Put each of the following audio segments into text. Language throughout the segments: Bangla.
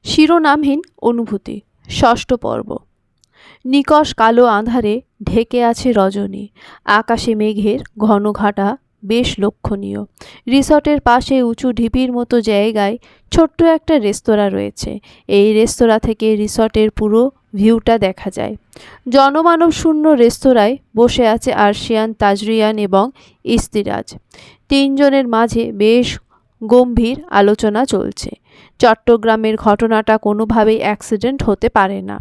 শিরোনামহীন অনুভূতি, ষষ্ঠ পর্ব। নিকষ কালো আঁধারে ঢেকে আছে রজনী, আকাশে মেঘের ঘন ঘাটা বেশ লক্ষণীয়। রিসর্টের পাশে উঁচু ঢিপির মতো জায়গায় ছোট্ট একটা রেস্তোরাঁ রয়েছে। এই রেস্তোরাঁ থেকে রিসর্টের পুরো ভিউটা দেখা যায়। জনমানব শূন্য রেস্তোরাঁয় বসে আছে আরশিয়ান, তাজরিয়ান এবং ইস্তিরাজ। তিনজনের মাঝে বেশ গম্ভীর আলোচনা চলছে। চট্টগ্রামের ঘটনাটা কোনোভাবেই অ্যাক্সিডেন্ট হতে পারে না।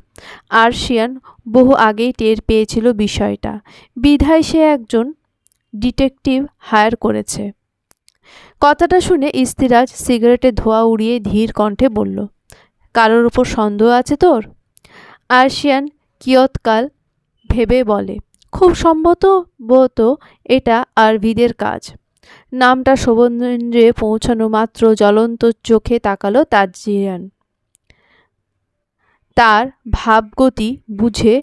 আরশিয়ান বহু আগেই টের পেয়েছিল বিষয়টা, বিধায় সে একজন ডিটেকটিভ হায়ার করেছে। কথাটা শুনে ইস্তিরাজ সিগারেটের ধোঁয়া উড়িয়ে ধীর কণ্ঠে বলল, কারোর ওপর সন্দেহ আছে তোর? আরশিয়ান কিয়ৎকাল ভেবে বলে, খুব সম্ভবত এটা আরভিদের কাজ। নামটা শোভনেন্দ্রে পৌঁছানো মাত্র জ্বলন্ত চোখে তাকালো তাজরিয়ান। তার ভাবগতি বুঝে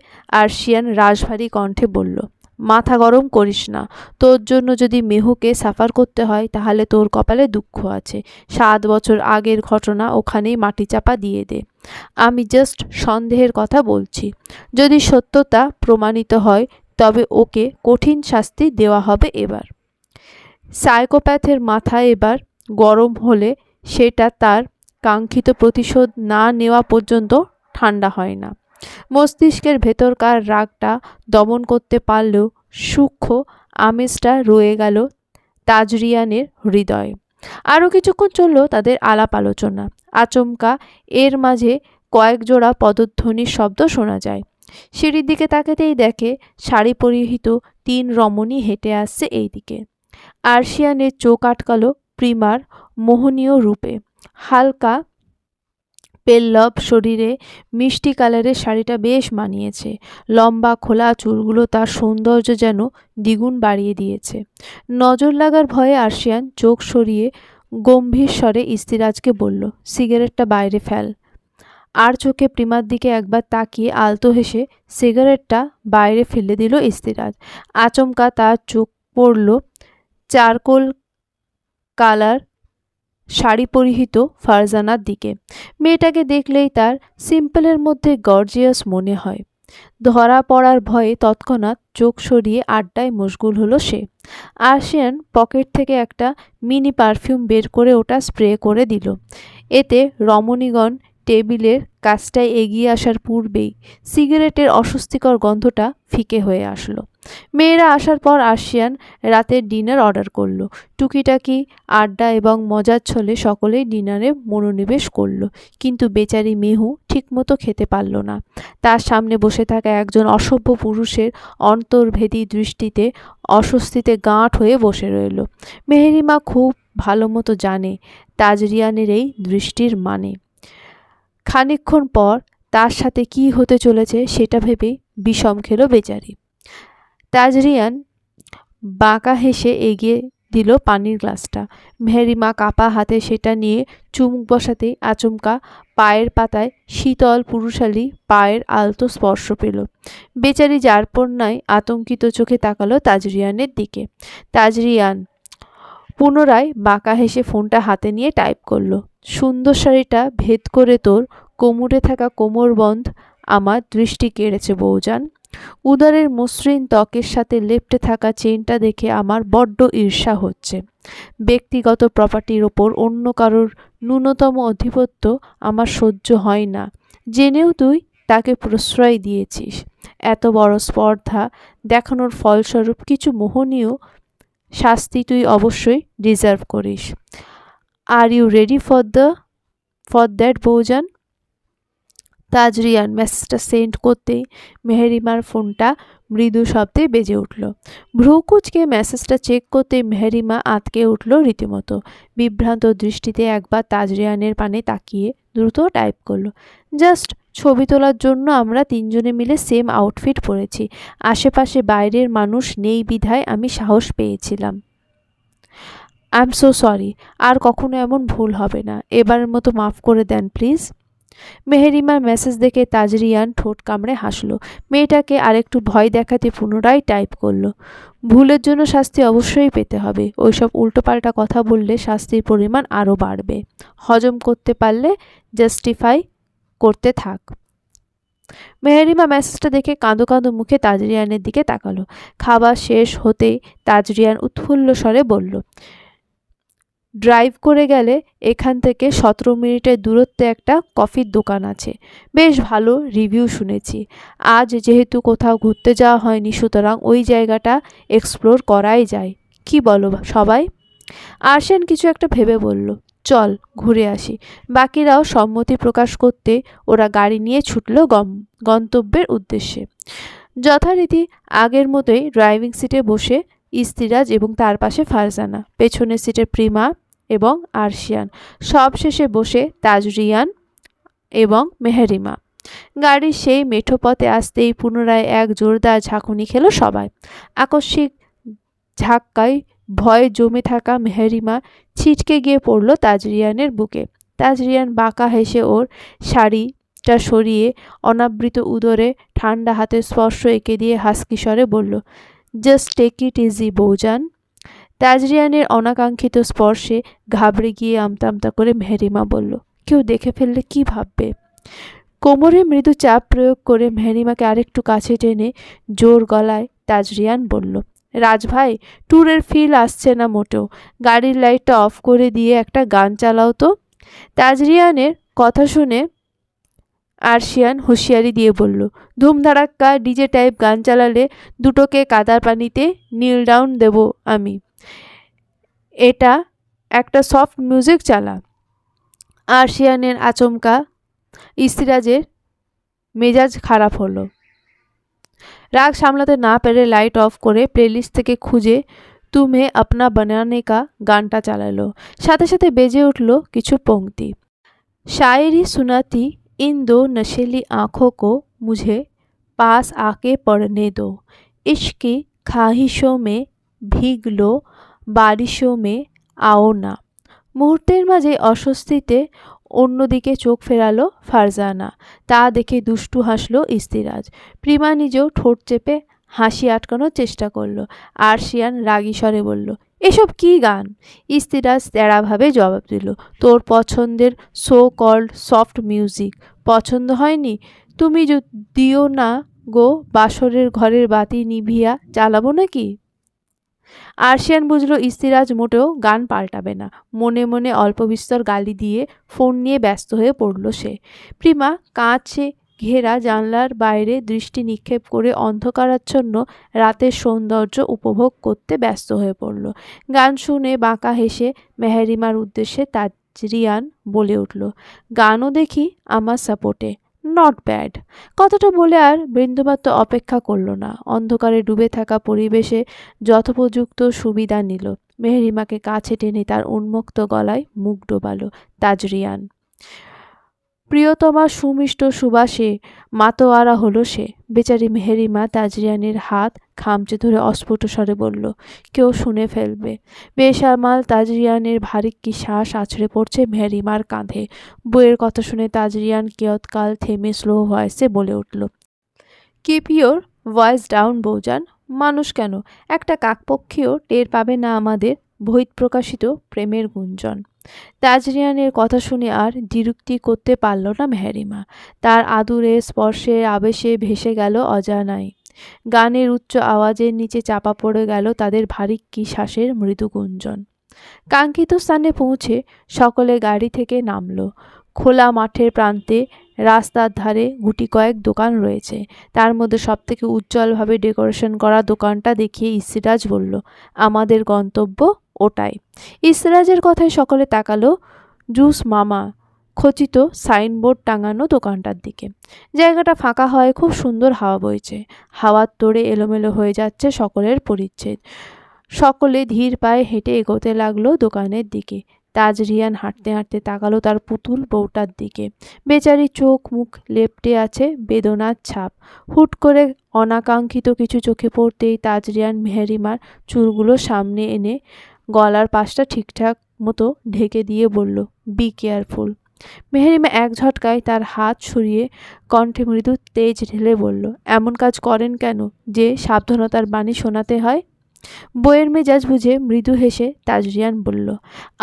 আরশিয়ান রাশভারী কণ্ঠে বলল, মাথা গরম করিস না। তোর জন্য যদি মেহুকে সাফার করতে হয় তাহলে তোর কপালে দুঃখ আছে। 7 বছর আগের ঘটনা ওখানেই মাটিচাপা দিয়ে দে। আমি জাস্ট সন্দেহের কথা বলছি। যদি সত্যতা প্রমাণিত হয় তবে ওকে কঠিন শাস্তি দেওয়া হবে। এবার সাইকোপ্যাথের মাথা এবার গরম হলে সেটা তার কাঙ্ক্ষিত প্রতিশোধ না নেওয়া পর্যন্ত ঠান্ডা হয় না। মস্তিষ্কের ভেতরকার রাগটা দমন করতে পারলেও সূক্ষ্ম আমেজটা রয়ে গেল তাজরিয়ানের হৃদয়ে। আরও কিছুক্ষণ চলল তাদের আলাপ আলোচনা। আচমকা এর মাঝে কয়েক জোড়া পদধ্বনির শব্দ শোনা যায়। সিঁড়ির দিকে তাকাতেই দেখে শাড়ি পরিহিত 3 রমণী হেঁটে আসছে এই দিকে। আরশিয়ানের চোখ আটকালো প্রিমার মোহনীয় রূপে। হালকা পেল্লব শরীরে মিষ্টি কালারের শাড়িটা বেশ মানিয়েছে। লম্বা খোলা চুলগুলো তার সৌন্দর্য যেন দ্বিগুণ বাড়িয়ে দিয়েছে। নজর লাগার ভয়ে আরশিয়ান চোখ সরিয়ে গম্ভীর স্বরে ইস্তিরাজকে বলল, সিগারেটটা বাইরে ফেল। আর চোখে প্রিমার দিকে একবার তাকিয়ে আলতো হেসে সিগারেটটা বাইরে ফেলে দিল ইস্তিরাজ। আচমকা তার চোখ পড়ল চারকোল কালার শাড়ি পরিহিত ফারজানার দিকে। মেয়েটাকে দেখলেই তার সিম্পলের মধ্যে গর্জিয়াস মনে হয়। ধরা পড়ার ভয়ে তৎক্ষণাৎ চোখ সরিয়ে আড্ডায় মশগুল হলো সে। আরশিয়ান পকেট থেকে একটা মিনি পারফিউম বের করে ওটা স্প্রে করে দিল। এতে রমণীগণ টেবিলের কাছটায় এগিয়ে আসার পূর্বেই সিগারেটের অস্বস্তিকর গন্ধটা ফিকে হয়ে আসলো। মেয়েরা আসার পর আরশিয়ান রাতের ডিনার অর্ডার করলো। টুকিটাকি আড্ডা এবং মজার ছলে সকলেই ডিনারে মনোনিবেশ করল। কিন্তু বেচারি মেহু ঠিকমতো খেতে পারল না। তার সামনে বসে থাকা একজন অসভ্য পুরুষের অন্তর্ভেদী দৃষ্টিতে অস্বস্তিতে গাঁট হয়ে বসে রইল। মেহেরিমা খুব ভালো মতো জানে তাজরিয়ানের এই দৃষ্টির মানে। খানিকক্ষণ পর তার সাথে কি হতে চলেছে সেটা ভেবেই বিষম খেল বেচারি। তাজরিয়ান বাঁকা হেসে এগিয়ে দিল পানির গ্লাসটা। মেহেরিমা কাপা হাতে সেটা নিয়ে চুমুক বসাতেই আচমকা পায়ের পাতায় শীতল পুরুষালী পায়ের আলতো স্পর্শ পেল। বেচারি যারপরনায় আতঙ্কিত চোখে তাকালো তাজরিয়ানের দিকে। তাজরিয়ান পুনরায় বাঁকা হেসে ফোনটা হাতে নিয়ে টাইপ করল, সুন্দর শাড়িটা ভেদ করে তোর কোমরে থাকা কোমরবন্ধ আমার দৃষ্টি কেড়েছে বউজান। উদরের মসৃণ ত্বকের সাথে লেপ্টে থাকা চেনটা দেখে আমার বড্ড ঈর্ষা হচ্ছে। ব্যক্তিগত প্রপার্টির ওপর অন্য কারোর ন্যূনতম আধিপত্য আমার সহ্য হয় না। জেনেও তুই তাকে প্রশ্রয় দিয়েছিস। এত বড় স্পর্ধা দেখানোর ফলস্বরূপ কিছু মোহনীয় শাস্তি তুই অবশ্যই ডিজার্ভ করিস। Are you ready for that বউজান? Tajrian মেসেজটা সেন্ড করতেই মেহেরিমার ফোনটা মৃদু শব্দে বেজে উঠল। ভ্রুকুচকে মেসেজটা চেক করতেই মেহেরিমা আঁতকে উঠল রীতিমতো। বিভ্রান্ত দৃষ্টিতে একবার তাজরিয়ানের পানে তাকিয়ে দ্রুত টাইপ করলো, জাস্ট ছবি তোলার জন্য আমরা 3 জনে মিলে সেম আউটফিট পরেছি। আশেপাশে বাইরের মানুষ নেই বিধায় আমি সাহস পেয়েছিলাম। I am so sorry. আর কখনো এমন ভুল হবে না। এবারের মতো মাফ করে দেন প্লিজ। মেহেরিমার মেসেজ দেখে তাজরিয়ান ঠোঁট কামড়ে হাসল। মেয়েটাকে আরেকটু ভয় দেখাতে পুনরায় টাইপ করলো। ভুলের জন্য শাস্তি অবশ্যই পেতে হবে। ওইসব উল্টোপাল্টা কথা বললে শাস্তির পরিমাণ আরও বাড়বে। হজম করতে পারলে জাস্টিফাই করতে থাক। মেহেরিমা মেসেজটা দেখে কাঁদো কাঁদো মুখে তাজরিয়ানের দিকে তাকালো। খাবার শেষ হতেই তাজরিয়ান উৎফুল্ল স্বরে বলল, ড্রাইভ করে গেলে এখান থেকে 17 মিনিটের দূরত্বে একটা কফির দোকান আছে, বেশ ভালো রিভিউ শুনেছি। আজ যেহেতু কোথাও ঘুরতে যাওয়া হয়নি, সুতরাং ওই জায়গাটা এক্সপ্লোর করাই যায়। কি বলো সবাই? আরশিয়ান কিছু একটা ভেবে বলল, চল ঘুরে আসি। বাকিরাও সম্মতি প্রকাশ করতে ওরা গাড়ি নিয়ে ছুটল গন্তব্যের উদ্দেশ্যে। যথারীতি আগের মতোই ড্রাইভিং সিটে বসে ইস্তিরাজ এবং তার পাশে ফারজানা, পেছনের সিটে প্রিমা এবং আরশিয়ান, সবশেষে বসে তাজরিয়ান এবং মেহেরিমা। গাড়ির সেই মেঠো পথে আসতেই পুনরায় এক জোরদার ঝাঁকুনি খেল সবাই। আকস্মিক ঝাক্কায় ভয়ে জমে থাকা মেহেরিমা ছিটকে গিয়ে পড়ল তাজরিয়ানের বুকে। তাজরিয়ান বাঁকা হেসে ওর শাড়িটা সরিয়ে অনাবৃত উদরে ঠান্ডা হাতের স্পর্শ এঁকে দিয়ে হাসকি স্বরে বলল, জাস্ট টেক ইট ইজি বৌজান। তাজরিয়ানের অনাকাঙ্ক্ষিত স্পর্শে ঘাবড়ে গিয়ে আমতা আমতা করে মেহেরিমা বলল, কেউ দেখে ফেললে কি ভাববে? কোমরে মৃদু চাপ প্রয়োগ করে মেহেরিমাকে আরেকটু কাছে টেনে জোর গলায় তাজরিয়ান বলল, রাজভাই, ট্যুরের ফিল আসছে না মোটেও। গাড়ির লাইটটা অফ করে দিয়ে একটা গান চালাও তো। তাজরিয়ানের কথা শুনে আরশিয়ান হুঁশিয়ারি দিয়ে বলল, ধুমধাড়াক্কা ডিজে টাইপ গান চালালে দুটোকে কাদার পানিতে নীল ডাউন দেব আমি। এটা একটা সফট মিউজিক চালা। আরশিয়ানের আচমকা ইস্তিরাজের মেজাজ খারাপ হলো। রাগ সামলাতে না পেরে লাইট অফ করে প্লেলিস্ট থেকে খুঁজে তুমে আপনা বানানে কা গানটা চালালো। সাথে সাথে বেজে উঠল কিছু पंक्ति, शायरी सुनाती इन दो नशीली आँखों को मुझे पास आके पढ़ने दो, इश्क की ख्वाहिशों में भीग लो बारिशों में आओ ना। মুহূর্তের মাঝে অস্বস্তিতে অন্যদিকে চোখ ফেরালো ফারজানা। তা দেখে দুষ্টু হাসলো ইস্তিরাজ। প্রিমা নিজেও ঠোঁট চেপে হাসি আটকানোর চেষ্টা করলো। আরশিয়ান রাগী স্বরে বলল, এসব কি গান? ইস্তিরাজ তেড়াভাবে জবাব দিল, তোর পছন্দের সো কল্ড সফট মিউজিক পছন্দ হয়নি? তুমি দিও না গো বাসরের ঘরের বাতি নিভিয়া জ্বালাবো নাকি? আরশিয়ান বুঝল ইস্তিরাজ মোটেও গান পাল্টাবে না। মনে মনে অল্প বিস্তর গালি দিয়ে ফোন নিয়ে ব্যস্ত হয়ে পড়ল সে। প্রিমা কাঁচে ঘেরা জানলার বাইরে দৃষ্টি নিক্ষেপ করে অন্ধকারাচ্ছন্ন রাতের সৌন্দর্য উপভোগ করতে ব্যস্ত হয়ে পড়ল। গান শুনে বাঁকা হেসে মেহেরিমার উদ্দেশ্যে তাজরিয়ান বলে উঠল, গানও দেখি আমার সাপোর্টে, নট ব্যাড। কথাটা বলে আর বিন্দুমাত্র অপেক্ষা করল না। অন্ধকারে ডুবে থাকা পরিবেশে যথোপযুক্ত সুবিধা নিল। মেহেরিমাকে কাছে টেনে তার উন্মুক্ত গলায় মুখ ডোবালো তাজরিয়ান। প্রিয়তমা সুমিষ্ট সুবাসে মাতোয়ারা হলো সে। বেচারি মেহেরিমা তাজরিয়ানের হাত খামচে ধরে অস্ফুট স্বরে বলল, কেউ শুনে ফেলবে। বেসামাল তাজরিয়ানের ভারী কি শ্বাস আছড়ে পড়ছে মেহেরিমার কাঁধে। বইয়ের কথা শুনে তাজরিয়ান কিয়ৎকাল থেমে স্লো ভয়েসে বলে উঠল, কিপ ইয়োর ভয়েস ডাউন বৌজান। মানুষ কেন, একটা কাকপক্ষীও টের পাবে না আমাদের বহিঃপ্রকাশিত প্রেমের গুঞ্জন। তাজরিয়ানের কথা শুনে আর দ্বিরুক্তি করতে পারল না মেহেরিমা। তার আদুরে স্পর্শের আবেশে ভেসে গেল অজানায়। গানের উচ্চ আওয়াজের নিচে চাপা পড়ে গেল তাদের ভারী কি শ্বাসের মৃদু গুঞ্জন। কাঙ্ক্ষিত স্থানে পৌঁছে সকলে গাড়ি থেকে নামল। খোলা মাঠের প্রান্তে রাস্তার ধারে গুটি কয়েক দোকান রয়েছে। তার মধ্যে সবথেকে উজ্জ্বলভাবে ডেকোরেশন করা দোকানটা দেখিয়ে ইস্তিরাজ বলল, আমাদের গন্তব্য ওটাই। ইস্তিরাজের কথায় সকলে তাকালো জুস মামা খচিত সাইনবোর্ড টাঙানো দোকানটার দিকে। জায়গাটা ফাঁকা হয় খুব সুন্দর হাওয়া বইছে। হাওয়ার তোড়ে এলোমেলো হয়ে যাচ্ছে সকলের পরিচ্ছদ। সকলে ধীর পায়ে হেঁটে এগোতে লাগলো দোকানের দিকে। তাজরিয়ান হাঁটতে হাঁটতে তাকালো তার পুতুল বউটার দিকে। বেচারি চোখ মুখ লেপ্টে আছে বেদনার ছাপ। হুট করে অনাকাঙ্ক্ষিত কিছু চোখে পড়তেই তাজরিয়ান মেহেরিমার চুলগুলো সামনে এনে গলার পাশটা ঠিকঠাক মতো ঢেকে দিয়ে বলল, বি কেয়ারফুল। মেহেরিমা এক ঝটকায় তার হাত সরিয়ে কণ্ঠে মৃদু তেজ ঢেলে বলল, এমন কাজ করেন কেন যে সাবধানতার বাণী শোনাতে হয়? বইয়ের মেজাজ বুঝে মৃদু হেসে তাজরিয়ান বলল,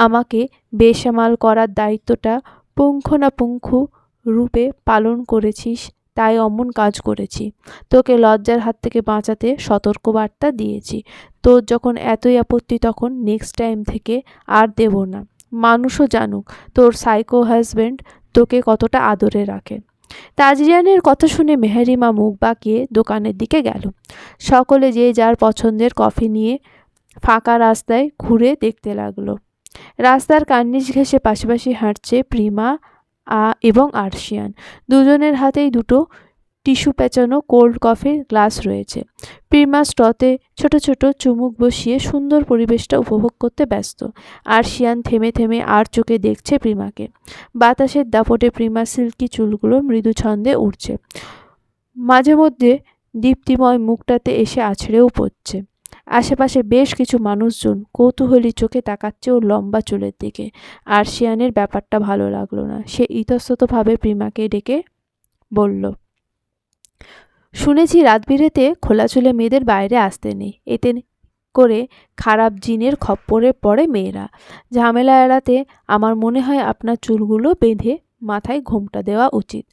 আমাকে বেসামাল করার দায়িত্বটা পুঙ্খানুপুঙ্খু রূপে পালন করেছিস, তাই অমন কাজ করেছি। তোকে লজ্জার হাত থেকে বাঁচাতে সতর্কবার্তা দিয়েছি। তোর যখন এতই আপত্তি তখন নেক্সট টাইম থেকে আর দেব না। মানুষও জানুক তোর সাইকো হাজব্যান্ড তোকে কতটা আদরে রাখে। তাজরিয়ানের কথা শুনে মেহেরিমা মুখ বাঁকিয়ে দোকানের দিকে গেল। সকলে যে যার পছন্দের কফি নিয়ে ফাঁকা রাস্তায় ঘুরে দেখতে লাগলো। রাস্তার কার্নিশ ঘেঁষে পাশাপাশি হাঁটছে প্রিমা এবং আরশিয়ান। দুজনের হাতেই দুটো টিস্যু পেঁচানো কোল্ড কফির গ্লাস রয়েছে। প্রিমা স্টতে ছোট ছোট চুমুক বসিয়ে সুন্দর পরিবেশটা উপভোগ করতে ব্যস্ত। আরশিয়ান থেমে থেমে আর চোখে দেখছে প্রিমাকে। বাতাসের দাপটে প্রিমা সিল্কি চুলগুলো মৃদু ছন্দে উঠছে, মাঝে মধ্যে দীপ্তিময় মুখটাতে এসে আছড়েও পড়ছে। আশেপাশে বেশ কিছু মানুষজন কৌতূহলী চোখে তাকাচ্ছে ওর লম্বা চুলের দিকে। আরশিয়ানের ব্যাপারটা ভালো লাগলো না। সে ইতস্ততভাবে প্রিমাকে ডেকে বলল, শুনেছি রাত বিরেতে খোলা চুলে মেয়েদের বাইরে আসতে নেই, এতে করে খারাপ জিনের খপ্পরে পড়ে মেয়েরা। ঝামেলা এড়াতে আমার মনে হয় আপনার চুলগুলো বেঁধে মাথায় ঘোমটা দেওয়া উচিত।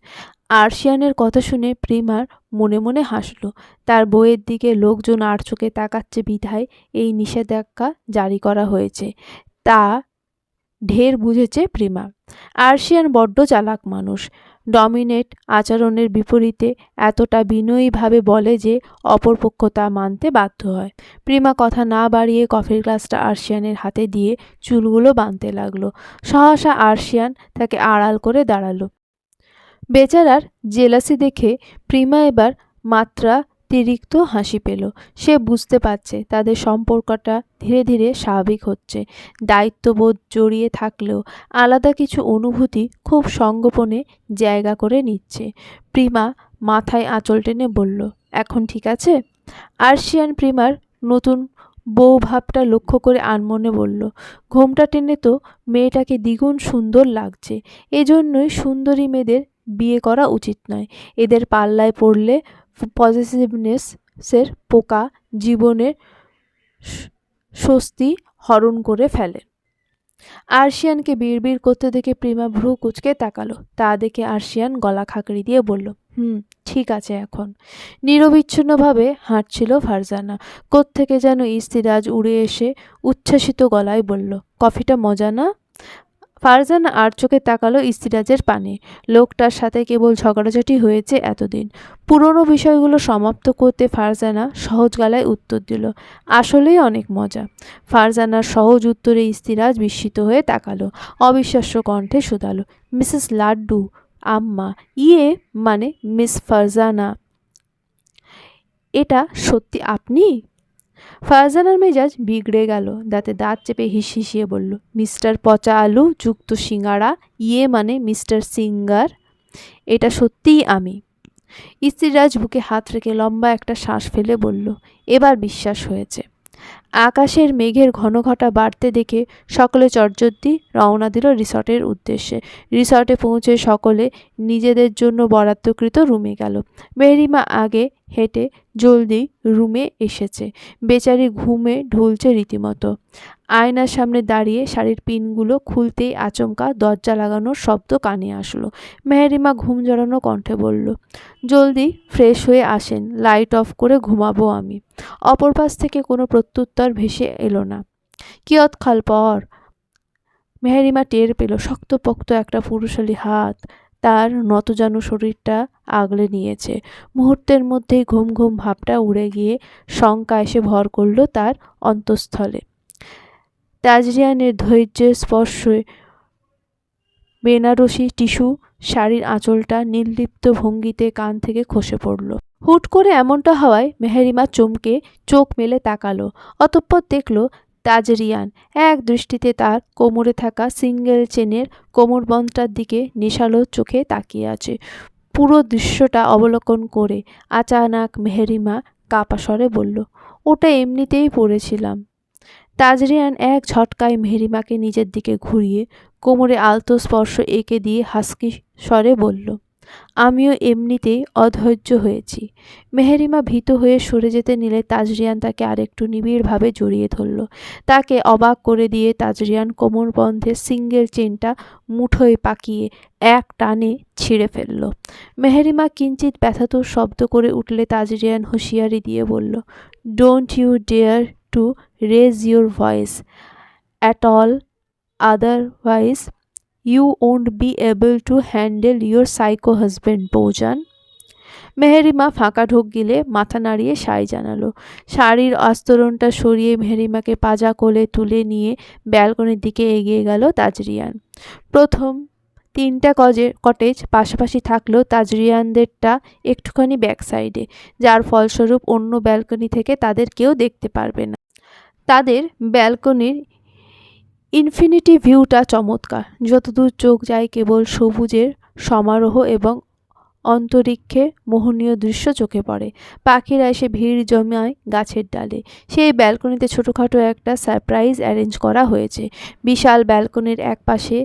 আরশিয়ানের কথা শুনে প্রিমার মনে মনে হাসল। তার বইয়ের দিকে লোকজন আর চোখে তাকাচ্ছে বিধায় এই নিষেধাজ্ঞা জারি করা হয়েছে, তা ঢের বুঝেছে প্রিমা। আরশিয়ান বড্ড চালাক মানুষ। ডমিনেট আচরণের বিপরীতে এতটা বিনয়ীভাবে বলে যে অপরপক্ষ তা মানতে বাধ্য হয়। প্রিমা কথা না বাড়িয়ে কফির গ্লাসটা আরশিয়ানের হাতে দিয়ে চুলগুলো বাঁধতে লাগলো। সহসা আরশিয়ান তাকে আড়াল করে দাঁড়ালো। বেচারার জেলাসি দেখে প্রিমা এবার মাত্রাতিরিক্ত হাসি পেল। সে বুঝতে পারছে তাদের সম্পর্কটা ধীরে ধীরে স্বাভাবিক হচ্ছে। দায়িত্ববোধ জড়িয়ে থাকলেও আলাদা কিছু অনুভূতি খুব সঙ্গোপনে জায়গা করে নিচ্ছে। প্রিমা মাথায় আঁচল টেনে বলল, এখন ঠিক আছে? আরশিয়ান প্রিমার নতুন বউ ভাবটা লক্ষ্য করে আনমনে বলল, ঘোমটা টেনে তো মেয়েটাকে দ্বিগুণ সুন্দর লাগছে। এজন্যই সুন্দরী মেয়েদের বিয়ে করা উচিত নয়। এদের পাল্লায় পড়লে পজিটিভনেসের পোকা জীবনের স্বস্তি হরণ করে ফেলে। আরশিয়ানকে বিড়বিড় করতে দেখে প্রিমা ভ্রু কুঁচকে তাকালো। তা দেখে আরশিয়ান গলা খাকড়ি দিয়ে বলল, ঠিক আছে এখন। নিরবিচ্ছিন্নভাবে হাঁটছিল ফারজানা। কোত্থেকে যেন ইস্তিরাজ উড়ে এসে উচ্ছ্বাসিত গলায় বলল, কফিটা মজা না? ফারজানা আর চোখে তাকালো ইস্তিরাজের পানে। লোকটার সাথে কেবল ঝগড়াঝাটি হয়েছে এতদিন। পুরনো বিষয়গুলো সমাপ্ত করতে ফারজানা সহজ গলায় উত্তর দিল, আসলেই অনেক মজা। ফারজানার সহজ উত্তরে ইস্তিরাজ বিস্মিত হয়ে তাকালো। অবিশ্বাস্য কণ্ঠে শুধালো, মিসেস লাড্ডু আম্মা, ইয়ে মানে মিস ফারজানা, এটা সত্যি আপনি? ফারজানার মেজাজ বিগড়ে গেল। দাঁতে দাঁত চেপে হিসিয়ে বলল, মিস্টার পচা আলু যুক্ত সিঙ্গারা, ইয়ে মানে মিস্টার সিঙ্গার, এটা সত্যিই আমি। ইস্তিরাজ বুকে হাত রেখে লম্বা একটা শ্বাস ফেলে বলল, এবার বিশ্বাস হয়েছে। আকাশের মেঘের ঘনঘটা বাড়তে দেখে সকলে চটজলদি রওনা দিল রিসর্টের উদ্দেশ্যে। রিসর্টে পৌঁছে সকলে নিজেদের জন্য বরাদ্দকৃত রুমে গেল। মেহরিমা আগে হেঁটে জলদি রুমে এসেছে। বেচারি ঘুমে ঢুলছে রীতিমতো। আয়নার সামনে দাঁড়িয়ে শাড়ির পিনগুলো খুলতেই আচমকা দরজা লাগানোর শব্দ কানে আসলো। মেহরিমা ঘুম জড়ানো কণ্ঠে বলল, জলদি ফ্রেশ হয়ে আসেন, লাইট অফ করে ঘুমাবো আমি। অপর পাশ থেকে কোনো প্রত্যুত্তর ভেসে এলো না। কিয়ৎকাল পর মেহরিমা টের পেল শক্তপোক্ত একটা পুরুষালী হাত তার নতজানু শরীরটা আগলে নিয়েছে। মুহূর্তের মধ্যেই ঘুম ঘুম ভাবটা উড়ে গিয়ে শঙ্কা এসে ভর করল তার অন্তঃস্থলে। তাজরিয়ানের ধৈর্যের স্পর্শে বেনারসি টিস্যু শাড়ির আঁচলটা নির্লিপ্ত ভঙ্গিতে কান থেকে খসে পড়ল। হুট করে এমনটা হওয়ায় মেহরিমা চমকে চোখ মেলে তাকালো। অতঃপর দেখল তাজরিয়ান এক দৃষ্টিতে তার কোমরে থাকা সিঙ্গেল চেনের কোমরবন্ধটার দিকে নেশালো চোখে তাকিয়ে আছে। পুরো দৃশ্যটা অবলোকন করে আচানক মেহরিমা কাপা স্বরে বলল, ওটা এমনিতেই পড়েছিলাম। তাজরিয়ান এক ঝটকায় মেহেরিমাকে নিজের দিকে ঘুরিয়ে কোমরে আলতো স্পর্শ এঁকে দিয়ে হাসকি স্বরে বলল, আমিও এমনিতেই অধৈর্য হয়েছি। মেহেরিমা ভীত হয়ে সরে যেতে নিলে তাজরিয়ান তাকে আরেকটু নিবিড়ভাবে জড়িয়ে ধরল। তাকে অবাক করে দিয়ে তাজরিয়ান কোমরবন্ধে সিঙ্গেল চেনটা মুঠোয় পাকিয়ে এক টানে ছিঁড়ে ফেলল। মেহেরিমা কিঞ্চিত ব্যথাতুর শব্দ করে উঠলে তাজরিয়ান হুঁশিয়ারি দিয়ে বলল, don't you dare to raise your voice at all, otherwise you won't be able to handle your psycho husband, বৌজান। মেহেরিমা ফাঁকা ঢোক গিলে মাথা নাড়িয়ে সায় জানালো। শাড়ির আস্তরণটা সরিয়ে মেহেরিমাকে পাজা কোলে তুলে নিয়ে ব্যালকনির দিকে এগিয়ে গেল তাজরিয়ান। প্রথম 3টা কটেজ পাশাপাশি থাকলেও তাজরিয়ানদেরটা একটুখানি ব্যাক সাইডে, যার ফলস্বরূপ অন্য ব্যালকনি থেকে তাদের কেউ দেখতে পারবে না। তাদের ব্যালকনির ইনফিনিটি ভিউটা চমৎকার। যতদূর চোখ যায় কেবল সবুজের সমারোহ এবং অন্তরিক্ষে মোহনীয় দৃশ্য চোখে পড়ে। পাখিরা এসে ভিড় জমায় গাছের ডালে। সেই ব্যালকনিতে ছোটোখাটো একটা সারপ্রাইজ অ্যারেঞ্জ করা হয়েছে। বিশাল ব্যালকনির একপাশে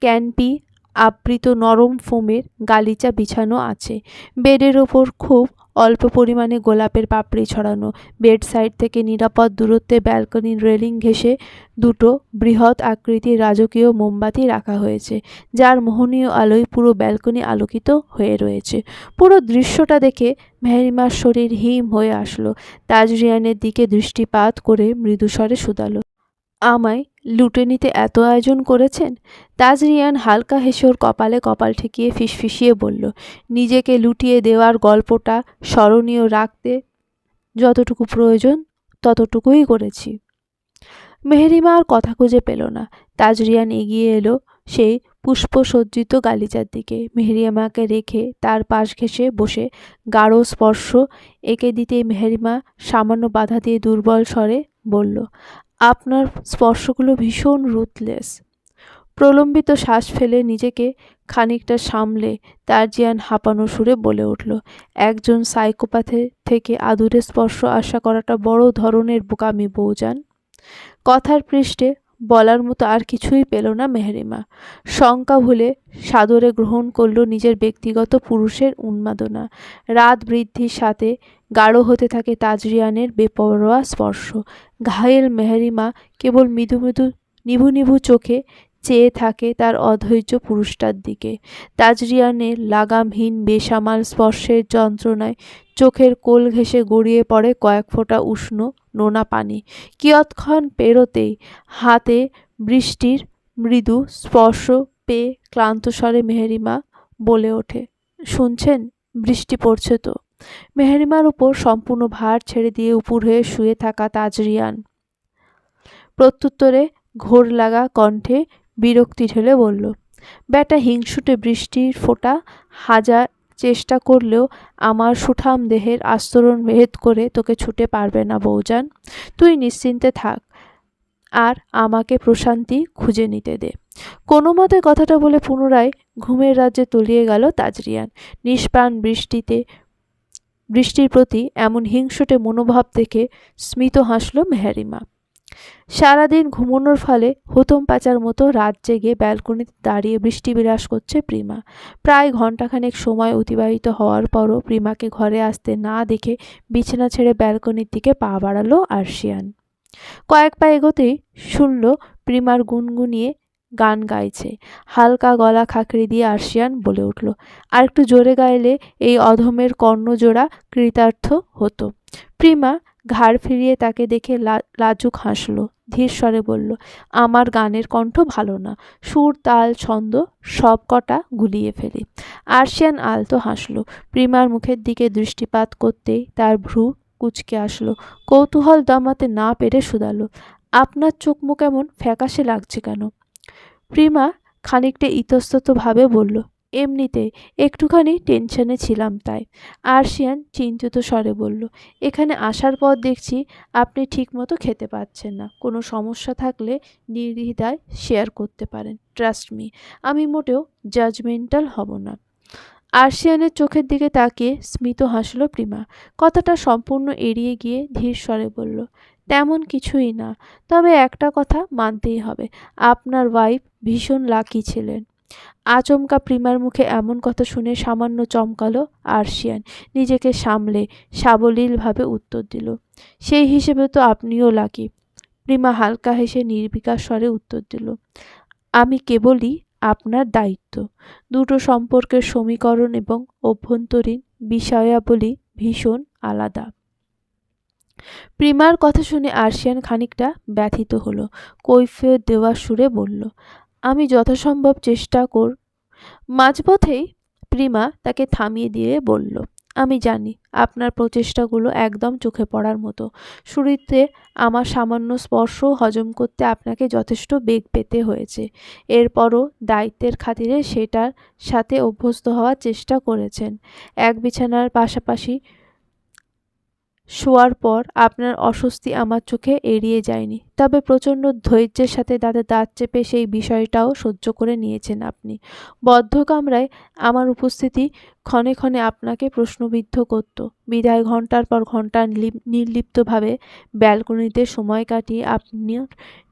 ক্যানপি আবৃত নরম ফোমের গালিচা বিছানো আছে। বেডের ওপর খুব অল্প পরিমাণে গোলাপের পাপড়ি ছড়ানো। বেড সাইড থেকে নিরাপদ দূরত্বে ব্যালকনির রেলিং ঘেঁষে 2টো বৃহৎ আকৃতির রাজকীয় মোমবাতি রাখা হয়েছে, যার মোহনীয় আলোয় পুরো ব্যালকনি আলোকিত হয়ে রয়েছে। পুরো দৃশ্যটা দেখে মেহেরিমার শরীর হিম হয়ে আসলো। তাজরিয়ানের দিকে দৃষ্টিপাত করে মৃদুস্বরে শুধালো, আমায় লুটে নিতে এত আয়োজন করেছেন? তাজরিয়ান হালকা হেসে ওর কপালে কপাল ঠেকিয়ে ফিসফিসিয়ে বলল, নিজেকে লুটিয়ে দেওয়ার গল্পটা স্মরণীয় রাখতে যতটুকু প্রয়োজন ততটুকুই করেছি। মেহেরিমা আর কথা খুঁজে পেল না। তাজরিয়ান এগিয়ে এলো সেই পুষ্পসজ্জিত গালিচার দিকে। মেহেরিমাকে রেখে তার পাশ ঘেঁষে বসে গাঢ় স্পর্শ এঁকে দিতেই মেহেরিমা সামান্য বাধা দিয়ে দুর্বল স্বরে বলল, আপনার স্পর্শগুলো ভীষণ রুথলেস। প্রলম্বিত শ্বাস ফেলে নিজেকে খানিকটা সামলে তাজরিয়ান হাঁপানো সুরে বলে উঠল, একজন সাইকোপ্যাথের থেকে আদুরে স্পর্শ আশা করাটা বড় ধরনের বোকামি, বৌজান। কথার পৃষ্ঠে বলার মতো আর কিছুই পেল না মেহেরিমা। শঙ্কা ভুলে সাদরে গ্রহণ করল নিজের ব্যক্তিগত পুরুষের উন্মাদনা। রাত বৃদ্ধির সাথে গাঢ় হতে থাকে তাজরিয়ানের বেপরোয়া স্পর্শ। ঘায়েল মেহেরিমা কেবল মৃদু মৃদু নিভু নিভু চোখে চেয়ে থাকে তার অধৈর্য পুরুষটার দিকে। তাজরিয়ানের লাগামহীন বেসামাল স্পর্শের যন্ত্রণায় চোখের কোল ঘেঁষে গড়িয়ে পড়ে কয়েক ফোঁটা উষ্ণ নোনা পানি। কিয়ৎক্ষণ পেরোতেই হাতে বৃষ্টির মৃদু স্পর্শ পেয়ে ক্লান্ত স্বরে মেহেরিমা বলে ওঠে, শুনছেন, বৃষ্টি পড়ছে তো? মেহেরিমার উপর সম্পূর্ণ ভার ছেড়ে দিয়ে উপুর হয়ে শুয়ে থাকা তাজরিয়ান প্রত্যুত্তরে ঘোর লাগা কণ্ঠে বিরক্তি ঢেলে বলল, ব্যাটা হিংসুটে, বৃষ্টির ফোঁটা হাজার চেষ্টা করলেও আমার সুঠাম দেহের আস্তরণ ভেদ করে তোকে ছুটে পারবে না, বৌজান। তুই নিশ্চিন্তে থাক আর আমাকে প্রশান্তি খুঁজে নিতে দে। কোনো মতে কথাটা বলে পুনরায় ঘুমের রাজ্যে তলিয়ে গেল তাজরিয়ান। নিষ্প্রাণ বৃষ্টির প্রতি এমন হিংসুটে মনোভাব দেখে স্মিত হাসল মেহেরিমা। সারাদিন ঘুমানোর ফলে হুতুম পাচার মতো রাত জেগে ব্যালকনিতে দাঁড়িয়ে বৃষ্টি বিলাস করছে প্রিমা। প্রায় ঘণ্টাখানেক সময় অতিবাহিত হওয়ার পরও প্রিমাকে ঘরে আসতে না দেখে বিছানা ছেড়ে ব্যালকনির দিকে পা বাড়ালো আরশিয়ান। কয়েক পা এগোতেই শুনল প্রিমার গুনগুনিয়ে গান গাইছে। হালকা গলা খাঁকড়ি দিয়ে আরশিয়ান বলে উঠল, আর একটু জোরে গাইলে এই অধমের কর্ণজোড়া কৃতার্থ হতো। প্রিমা ঘাড় ফিরিয়ে তাকে দেখে লাজুক হাসল। ধীর স্বরে বলল, আমার গানের কণ্ঠ ভালো না, সুর তাল ছন্দ সব কটা গুলিয়ে ফেলি। আরশিয়ান আলতো হাসল। প্রিমার মুখের দিকে দৃষ্টিপাত করতেই তার ভ্রু কুঁচকে আসলো। কৌতূহল দমাতে না পেরে শুধালো, আপনার চোখ মুখ এমন ফ্যাকাশে লাগছে কেন? প্রিমা খানিকটা ইতস্ততভাবে বলল, এমনিতে একটুখানি টেনশনে ছিলাম তাই। আরশিয়ান চিন্তিত স্বরে বলল, এখানে আসার পর দেখছি আপনি ঠিকমতো খেতে পাচ্ছেন না। কোনো সমস্যা থাকলে নির্দ্বিধায় শেয়ার করতে পারেন। ট্রাস্ট মি, আমি মোটেও জাজমেন্টাল হব না। আরশিয়ানের চোখের দিকে তাকিয়ে স্মিত হাসল প্রিমা। কথাটা সম্পূর্ণ এড়িয়ে গিয়ে ধীর স্বরে বলল, তেমন কিছুই না, তবে একটা কথা মানতেই হবে, আপনার ওয়াইফ ভীষণ লাকি ছিলেন। আচমকা প্রিমার মুখে এমন কথা শুনে সামান্য চমকালো আরশিয়ান। নিজেকে সামলে সাবলীলভাবে উত্তর দিল, সেই হিসেবে তো আপনিও লাকি। প্রিমা হালকা হেসে নির্বিকার স্বরে উত্তর দিল, আমি কেবলই আপনার দায়িত্ব। দুটো সম্পর্কের সমীকরণ এবং অভ্যন্তরীণ বিষয়াবলী ভীষণ আলাদা। প্রিমার কথা শুনে আরশিয়ান খানিকটা ব্যথিত হলো। কৈফিয়ত দেওয়ার সুরে বলল, আমি যথাসম্ভব চেষ্টা মাঝপথেই প্রিমা তাকে থামিয়ে দিয়ে বলল, আমি জানি আপনার প্রচেষ্টাগুলো একদম চোখে পড়ার মতো। শুরুতে আমার সামান্য স্পর্শও হজম করতে আপনাকে যথেষ্ট বেগ পেতে হয়েছে। এরপরও দায়িত্বের খাতিরে সেটার সাথে অভ্যস্ত হওয়ার চেষ্টা করেছেন। এক বিছানার পাশাপাশি শোয়ার পর আপনার অস্বস্তি আমার চোখে এড়িয়ে যায়নি, তবে প্রচণ্ড ধৈর্যের সাথে দাঁতে দাঁত চেপে সেই বিষয়টাও সহ্য করে নিয়েছেন আপনি। বদ্ধ কামরায় আমার উপস্থিতি ক্ষণে ক্ষণে আপনাকে প্রশ্নবিদ্ধ করত, বিদায় ঘন্টার পর ঘন্টা নির্লিপ্তভাবে ব্যালকনিতে সময় কাটিয়ে আপনি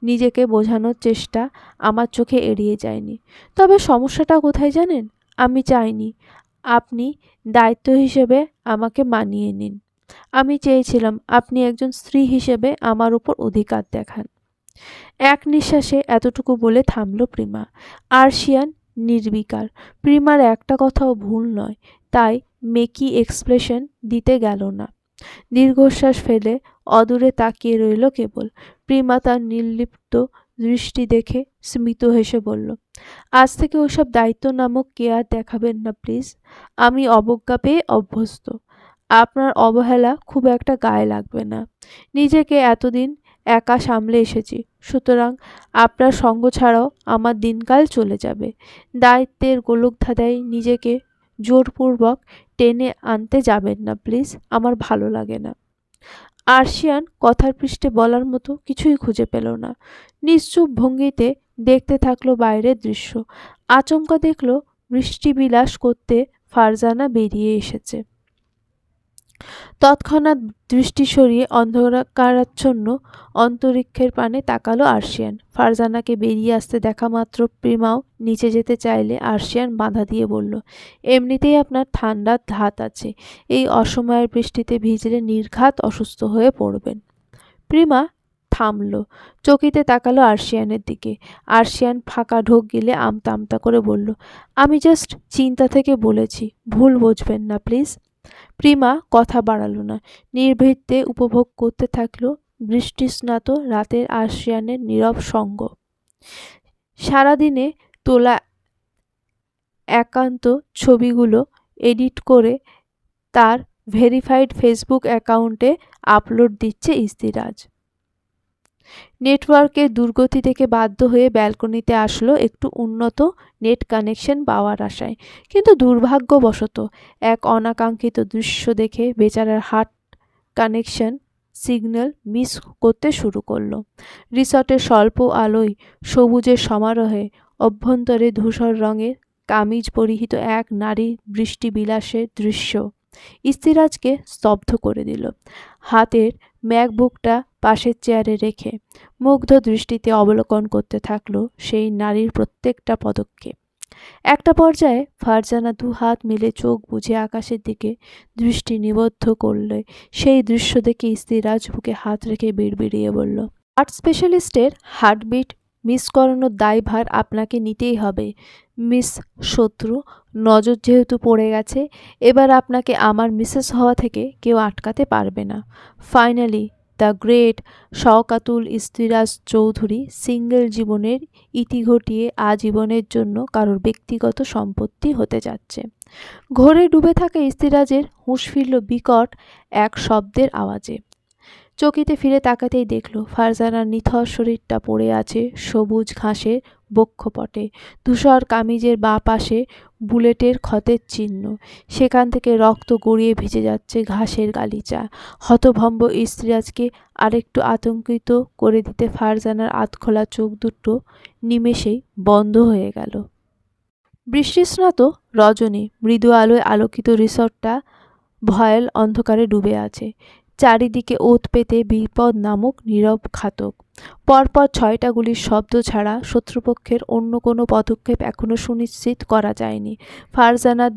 নিজেকে বোঝানোর চেষ্টা আমার চোখে এড়িয়ে যায়নি। তবে সমস্যাটা কোথায় জানেন? আমি চাইনি আপনি দায়িত্ব হিসেবে আমাকে মানিয়ে নিন। আমি চেয়েছিলাম আপনি একজন স্ত্রী হিসেবে আমার উপর অধিকার দেখান। এক নিঃশ্বাসে এতটুকু বলে থামল প্রিমা। আরশিয়ান নির্বিকার। প্রিমার একটা কথাও ভুল নয়, তাই মেকি এক্সপ্রেশন দিতে গেল না। দীর্ঘশ্বাস ফেলে অদূরে তাকিয়ে রইল কেবল। প্রিমা তার নির্লিপ্ত দৃষ্টি দেখে স্মিত হেসে বলল, আজ থেকে ওসব দায়িত্ব নামক কেয়ার দেখাবেন না প্লিজ। আমি অবজ্ঞা পেয়ে অভ্যস্ত। আপনার অবহেলা খুব একটা গায়ে লাগবে না। নিজেকে এতদিন একা সামলে এসেছি, সুতরাং আপনার সঙ্গ ছাড়াও আমার দিনকাল চলে যাবে। দায়িত্বের গোলকধাঁধায় নিজেকে জোরপূর্বক টেনে আনতে যাবেন না প্লিজ, আমার ভালো লাগে না। আরশিয়ান কথার পৃষ্ঠে বলার মতো কিছুই খুঁজে পেল না। নিশ্চুপ ভঙ্গিতে দেখতে থাকলো বাইরের দৃশ্য। আচমকা দেখল বৃষ্টি বিলাস করতে ফারজানা বেরিয়ে এসেছে। তৎক্ষণাৎ দৃষ্টি সরিয়ে অন্ধকারাচ্ছন্ন অন্তরিক্ষের পানে তাকালো আরশিয়ান। ফারজানাকে বেরিয়ে আসতে দেখা মাত্র প্রিমাও নিচে যেতে চাইলে আরশিয়ান বাধা দিয়ে বলল, এমনিতেই আপনার ঠান্ডার ধাত আছে, এই অসময়ের বৃষ্টিতে ভিজলে নির্ঘাত অসুস্থ হয়ে পড়বেন। প্রিমা থামল, চকিতে তাকালো আরশিয়ানের দিকে। আরশিয়ান ফাঁকা ঢোক গিলে আমতা আমতা করে বলল, আমি জাস্ট চিন্তা থেকে বলেছি, ভুল বুঝবেন না প্লিজ। প্রিমা কথা বাড়ালো না, নির্ভীতে উপভোগ করতে থাকলো বৃষ্টিস্নাত রাতের আরশিয়ানের নীরব সঙ্গ। সারাদিনে তোলা একান্ত ছবিগুলো এডিট করে তার ভেরিফাইড ফেসবুক অ্যাকাউন্টে আপলোড দিচ্ছে ইস্তিরাজ। নেটওয়ার্কের দুর্গতি থেকে বাধ্য হয়ে ব্যালকনিতে আসলো একটু উন্নত নেট কানেকশন পাওয়ার আশায়, কিন্তু দুর্ভাগ্যবশত এক অনাকাঙ্ক্ষিত দৃশ্য দেখে বেচারার হার্ট কানেকশন সিগন্যাল মিস করতে শুরু করলো। রিসর্টের স্বল্প আলোয় সবুজের সমারোহে অভ্যন্তরে ধূসর রঙের কামিজ পরিহিত এক নারীর বৃষ্টিবিলাসের দৃশ্য ইস্তিরাজকে স্তব্ধ করে দিল। হাতের ম্যাকবুকটা পাশের চেয়ারে রেখে মুগ্ধ দৃষ্টিতে অবলোকন করতে থাকলো সেই নারীর প্রত্যেকটা পদক্ষেপ। একটা পর্যায়ে ফারজানা দু হাত মিলে চোখ বুজে আকাশের দিকে দৃষ্টি নিবদ্ধ করলে সেই দৃশ্য দেখে ইস্তিরাজ বুকে হাত রেখে বিড়বিড়িয়ে বলল, হার্ট স্পেশালিস্টের হার্টবিট মিস করানোর দায়ভার আপনাকে নিতেই হবে মিস শত্রু। নজর যেহেতু পড়ে গেছে, এবার আপনাকে আমার মিসেস হওয়া থেকে কেউ আটকাতে পারবে না। Finally the great Shawkatul Istiraj Chowdhury single জীবনের ইতি ঘটিয়ে আজীবনের জন্য কারোর ব্যক্তিগত সম্পত্তি হতে যাচ্ছে। ঘোরে ডুবে থাকা ইস্তিরাজের হুঁশ ফিরল বিকট এক শব্দের আওয়াজে। চকিতে ফিরে তাকাতেই দেখল ফারজানার নিথর শরীরটা পড়ে আছে সবুজ ঘাসের বক্ষপটে। ধূসর কামিজের বাঁ পাশে বুলেটের ক্ষতের চিহ্ন, সেখান থেকে রক্ত গড়িয়ে ভিজে যাচ্ছে ঘাসের গালিচা। হতভম্ব ইস্তিরাজকে আরেকটু আতঙ্কিত করে দিতে ফারজানার আধখোলা চোখ দুটো নিমেষেই বন্ধ হয়ে গেল। বৃষ্টিস্নাত রজনী, মৃদু আলোয় আলোকিত রিসর্টটা ভয়াল অন্ধকারে ডুবে আছে। চারিদিকে ওত পেতে বিপদ নামক নীরব ঘাতক। পরপর ৬টা গুলির শব্দ ছাড়া শত্রুপক্ষের অন্য কোনো পদক্ষেপ এখনো সুনিশ্চিত করা যায়নি। ফারজানার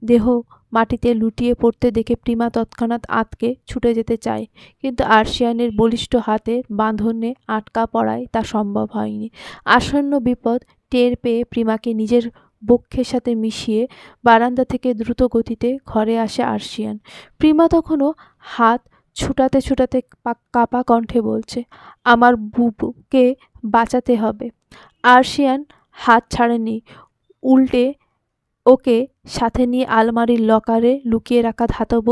দেহ মাটিতে লুটিয়ে পড়তে দেখে প্রিমা তৎক্ষণাৎ আঁতকে ছুটে যেতে চায়, কিন্তু আর্শিয়ানের বলিষ্ঠ হাতের বাঁধনে আটকা পড়ায় তা সম্ভব হয়নি। আসন্ন বিপদ টের পেয়ে প্রিমাকে নিজের বক্ষের সাথে মিশিয়ে বারান্দা থেকে দ্রুত গতিতে ঘরে আসে আর্শিয়ান। প্রিমা তখনও হাত ছুটাতে ছুটাতে কাপা কণ্ঠে বলছে, আমার বুবুকে বাঁচাতে হবে। আর্শিয়ান হাত ছাড়েনি, উল্টে ওকে সাথে নিয়ে আলমারির লকারে লুকিয়ে রাখা ধাতব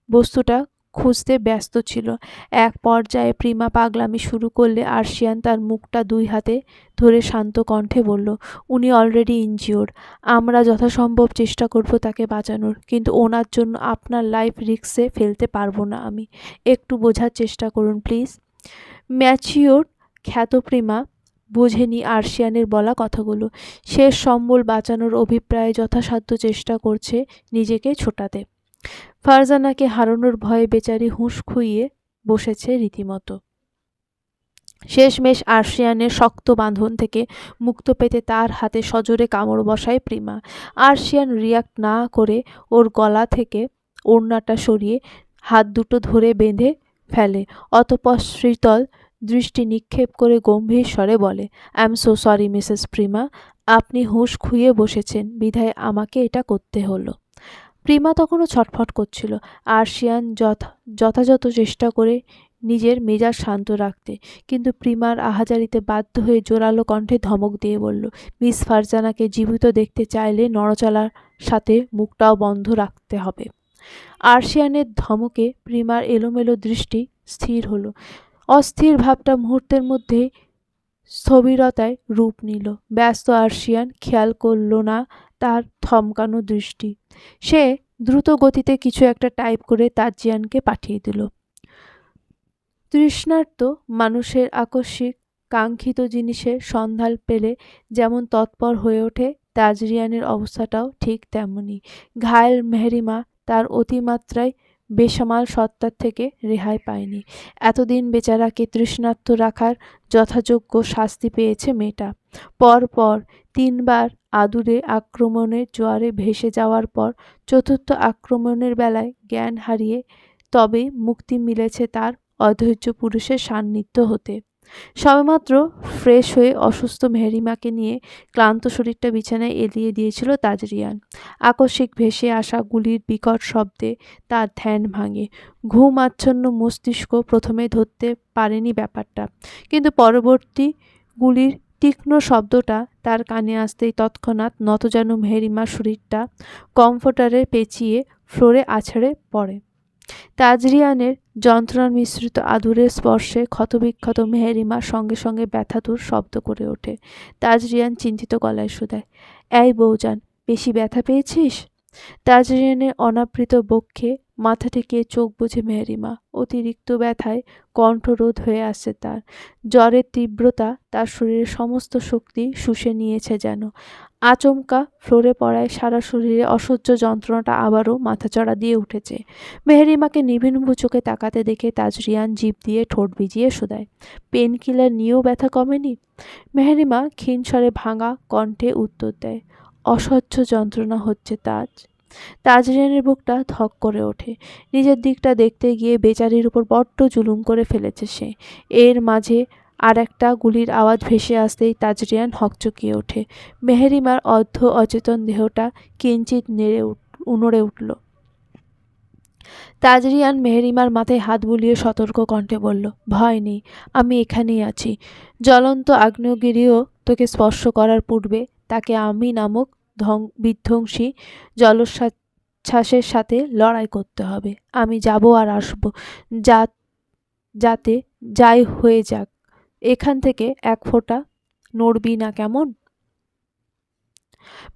বস্তুটা খুঁজতে ব্যস্ত ছিল। এক পর্যায়ে প্রিমা পাগলামি শুরু করলে আর্শিয়ান তার মুখটা ২ হাতে ধরে শান্ত কণ্ঠে বলল, উনি অলরেডি ইনজিওর্ড। আমরা যথাসম্ভব চেষ্টা করব তাকে বাঁচানোর, কিন্তু ওনার জন্য আপনার লাইফ রিস্কে ফেলতে পারবো না আমি। একটু বোঝার চেষ্টা করুন প্লিজ। ম্যাচিওর খ্যাত প্রিমা বোঝেনি আর্শিয়ানের বলা কথাগুলো। শেষ সম্বল বাঁচানোর অভিপ্রায়ে যথাসাধ্য চেষ্টা করছে নিজেকে ছোটাতে। ফারজানাকে হারানোর ভয়ে বেচারি হুঁশ খুইয়ে বসেছে রীতিমতো। শেষমেশ আর্শিয়ানের শক্ত বাঁধন থেকে মুক্ত পেতে তার হাতে সজোরে কামড় বসায় প্রিমা। আর্শিয়ান রিয়াক্ট না করে ওর গলা থেকে ওড়নাটা সরিয়ে হাত দুটো ধরে বেঁধে ফেলে। অতঃপর শীতল দৃষ্টি নিক্ষেপ করে গম্ভীর স্বরে বলে, I am so sorry Mrs Prima, আপনি হুঁশ খুইয়ে বসেছেন বিধায় আমাকে এটা করতে হলো। প্রিমা তখনও ছটফট করছিল। আর্শিয়ান যথাযথ চেষ্টা করে নিজের মেজাজ শান্ত রাখতে, কিন্তু প্রিমার আহাজারিতে বাধ্য হয়ে জোরালো কণ্ঠে ধমক দিয়ে বলল, মিস ফারজানাকে জীবিত দেখতে চাইলে নড়চড়ার সাথে মুখটাও বন্ধ রাখতে হবে। আর্শিয়ানের ধমকে প্রিমার এলোমেলো দৃষ্টি স্থির হলো। অস্থির ভাবটা মুহূর্তের মধ্যে স্থবিরতায় রূপ নিল। ব্যস্ত আর্শিয়ান খেয়াল করল না তার থমকানো দৃষ্টি। সে দ্রুত গতিতে কিছু একটা টাইপ করে তাজিয়ানকে পাঠিয়ে দিল। তৃষ্ণার্ত মানুষের আকস্মিক কাঙ্ক্ষিত জিনিসের সন্ধান পেলে যেমন তৎপর হয়ে ওঠে, তাজরিয়ানের অবস্থাটাও ঠিক তেমনি। ঘায়েল মেহরিমা তার অতিমাত্রায় বেসামাল সত্তার থেকে রেহাই পায়নি। এতদিন বেচারাকে তৃষ্ণার্ত রাখার যথাযোগ্য শাস্তি পেয়েছে মেয়েটা। পরপর ৩ বার আদুরে আক্রমণের জোয়ারে ভেসে যাওয়ার পর চতুর্থ আক্রমণের বেলায় জ্ঞান হারিয়ে তবেই মুক্তি মিলেছে তার অধৈর্য পুরুষের সান্নিধ্য হতে। সবেমাত্র ফ্রেশ হয়ে অসুস্থ মেহরিমাকে নিয়ে ক্লান্ত শরীরটা বিছানায় এলিয়ে দিয়েছিল তাজরিয়ান। আকস্মিক ভেসে আসা গুলির বিকট শব্দে তার ধ্যান ভাঙে। ঘুম আচ্ছন্ন মস্তিষ্ক প্রথমে ধরতে পারেনি ব্যাপারটা, কিন্তু পরবর্তী গুলির তীক্ষ্ণ শব্দটা তার কানে আসতেই তৎক্ষণাৎ নতজানু মেহরিমার শরীরটা কমফোর্টারে পেঁচিয়ে ফ্লোরে আছড়ে পড়ে। তাজরিয়ানের যন্ত্রণা মিশ্রিত আদুরের স্পর্শে ক্ষতবিক্ষত মেহরিমা সঙ্গে সঙ্গে ব্যথাতুর শব্দ করে ওঠে। তাজরিয়ান চিন্তিত গলায় শুধায়, এই বউজান, বেশি ব্যথা পেয়েছিস? তাজরিয়ানের অনাবৃত বক্ষে মাথা ঠেকিয়ে চোখ বুজে মেহরিমা। অতিরিক্ত ব্যথায় কণ্ঠরোধ হয়ে আসছে তার। জ্বরের তীব্রতা তার শরীরের সমস্ত শক্তি শুষে নিয়েছে যেন। আচমকা ফ্লোরে পড়ায় সারা শরীরে অসহ্য যন্ত্রণাটা আবারও মাথাচড়া দিয়ে উঠেছে। মেহরিমাকে নির্বিঘ্ন চোখে তাকাতে দেখে তাজরিয়ান জিভ দিয়ে ঠোঁট ভিজিয়ে শুধায়, পেন কিলার নিয়েও ব্যথা কমেনি? মেহরিমা ক্ষীণ স্বরে ভাঙা কণ্ঠে উত্তর দেয়, অসহ্য যন্ত্রণা হচ্ছে তাজ। তাজরিয়ানের বুকটা ধক করে ওঠে। নিজের দিকটা দেখতে গিয়ে বেচারির উপর বড্ড জুলুম করে ফেলেছে সে। এর মাঝে আর একটা গুলির আওয়াজ ভেসে আসতেই তাজরিয়ান হকচকিয়ে ওঠে। মেহরিমার অর্ধ অচেতন দেহটা কিঞ্চিত নড়ে উঠল। তাজরিয়ান মেহরিমার মাথায় হাত বুলিয়ে সতর্ক কণ্ঠে বলল, ভয় নেই, আমি এখানেই আছি। জ্বলন্ত আগ্নেয়গিরিও তোকে স্পর্শ করার পূর্বে তাকে আমি নামক বিধ্বংসী জলোচ্ছ্বাসের সাথে লড়াই করতে হবে। আমি যাব আর আসব, যাতে যাই হয়ে যাক। এখান থেকে এক ফোঁটা নড়বি না, কেমন?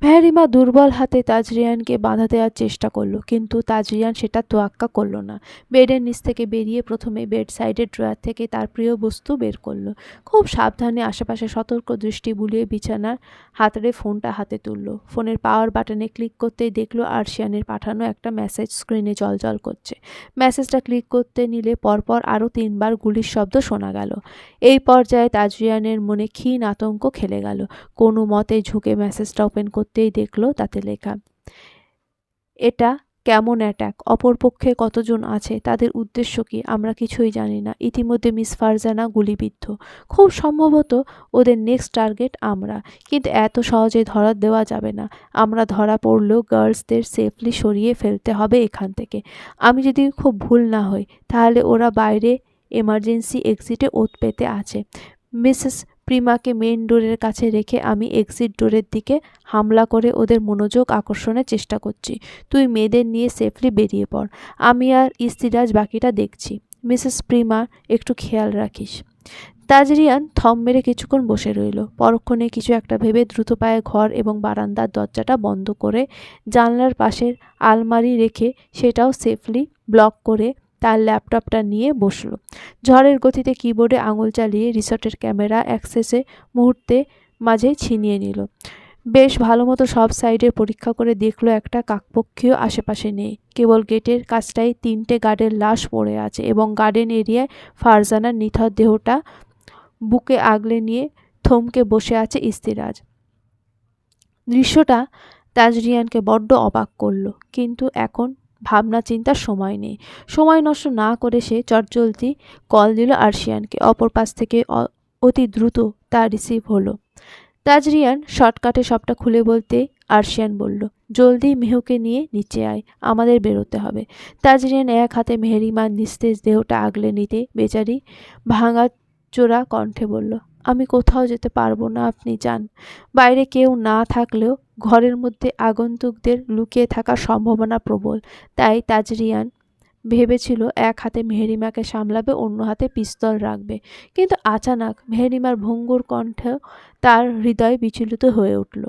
মেহেরিমা দুর্বল হাতে তাজরিয়ানকে বাধা দেওয়ার চেষ্টা করলো, কিন্তু তাজরিয়ান সেটা তোয়াক্কা করলো না। বেডের নিচ থেকে বেরিয়ে প্রথমে বেড সাইডের ড্রয়ার থেকে তার প্রিয় বস্তু বের করলো। খুব সাবধানে আশেপাশে সতর্ক দৃষ্টি বুলিয়ে বিছানার হাতড়ে ফোনটা হাতে তুললো। ফোনের পাওয়ার বাটনে ক্লিক করতেই দেখলো আরশিয়ানের পাঠানো একটা মেসেজ স্ক্রিনে জ্বলজ্বল করছে। মেসেজটা ক্লিক করতে নিলে পরপর আরও 3 বার গুলির শব্দ শোনা গেল। এই পর্যায়ে তাজরিয়ানের মনে ক্ষীণ আতঙ্ক খেলে গেল। কোনো মতে ঝুঁকে মেসেজটা ওপেন করতেই দেখলো তাতে লেখা, এটা কেমন অ্যাটাক, অপরপক্ষে কতজন আছে, তাদের উদ্দেশ্য কি, আমরা কিছুই জানি না। ইতিমধ্যে মিস ফারজানা গুলিবিদ্ধ। খুব সম্ভবত ওদের নেক্সট টার্গেট আমরা, কিন্তু এত সহজে ধরা দেওয়া যাবে না। আমরা ধরা পড়লেও গার্লসদের সেফলি সরিয়ে ফেলতে হবে এখান থেকে। আমি যদি খুব ভুল না হই, তাহলে ওরা বাইরে এমার্জেন্সি এক্সিটে ওত পেতে আছে। মিসেস প্রিমাকে মেইন ডোরের কাছে রেখে আমি এক্সিট ডোরের দিকে হামলা করে ওদের মনোযোগ আকর্ষণের চেষ্টা করছি। তুই মেয়েদের নিয়ে সেফলি বেরিয়ে পড়, আমি আর ইস্তিরাজ বাকিটা দেখছি। মিসেস প্রিমা একটু খেয়াল রাখিস। তাজরিয়ান থম মেরে কিছুক্ষণ বসে রইল। পরক্ষণে কিছু একটা ভেবে দ্রুত পায়ে ঘর এবং বারান্দার দরজাটা বন্ধ করে জানলার পাশের আলমারি রেখে সেটাও সেফলি ব্লক করে তার ল্যাপটপটা নিয়ে বসলো। ঝড়ের গতিতে কিবোর্ডে আঙুল চালিয়ে রিসর্টের ক্যামেরা অ্যাক্সেসে মুহূর্তে মাঝে ছিনিয়ে নিল। বেশ ভালো মতো সব সাইডে পরীক্ষা করে দেখলো একটা কাকপক্ষীয় আশেপাশে নেই। কেবল গেটের কাছটায় 3টে গার্ডের লাশ পড়ে আছে এবং গার্ডেন এরিয়ায় ফারজানার নিথর দেহটা বুকে আগলে নিয়ে থমকে বসে আছে ইস্তিরাজ। দৃশ্যটা তাজরিয়ানকে বড্ড অবাক করল, কিন্তু এখন ভাবনা চিন্তার সময় নেই। সময় নষ্ট না করে সে চটজলদি কল দিল আরশিয়ানকে। অপর পাশ থেকে অতি দ্রুত তা রিসিভ হলো। তাজরিয়ান শর্টকাটে সবটা খুলে বলতে আরশিয়ান বলল, জলদি মেহুকে নিয়ে নিচে আয়, আমাদের বেরোতে হবে। তাজরিয়ান এক হাতে মেহেরিমার নিস্তেজ দেহটা আগলে নিতে বেচারি ভাঙা চোরা কণ্ঠে বলল, আমি কোথাও যেতে পারবো না, আপনি যান। বাইরে কেউ না থাকলেও ঘরের মধ্যে আগন্তুকদের লুকিয়ে থাকার সম্ভাবনা প্রবল। তাই তাজরিয়ান ভেবেছিল এক হাতে মেহেরিমাকে সামলাবে, অন্য হাতে পিস্তল রাখবে। কিন্তু আচানক মেহেরিমার ভঙ্গুর কণ্ঠ তার হৃদয় বিচলিত হয়ে উঠল।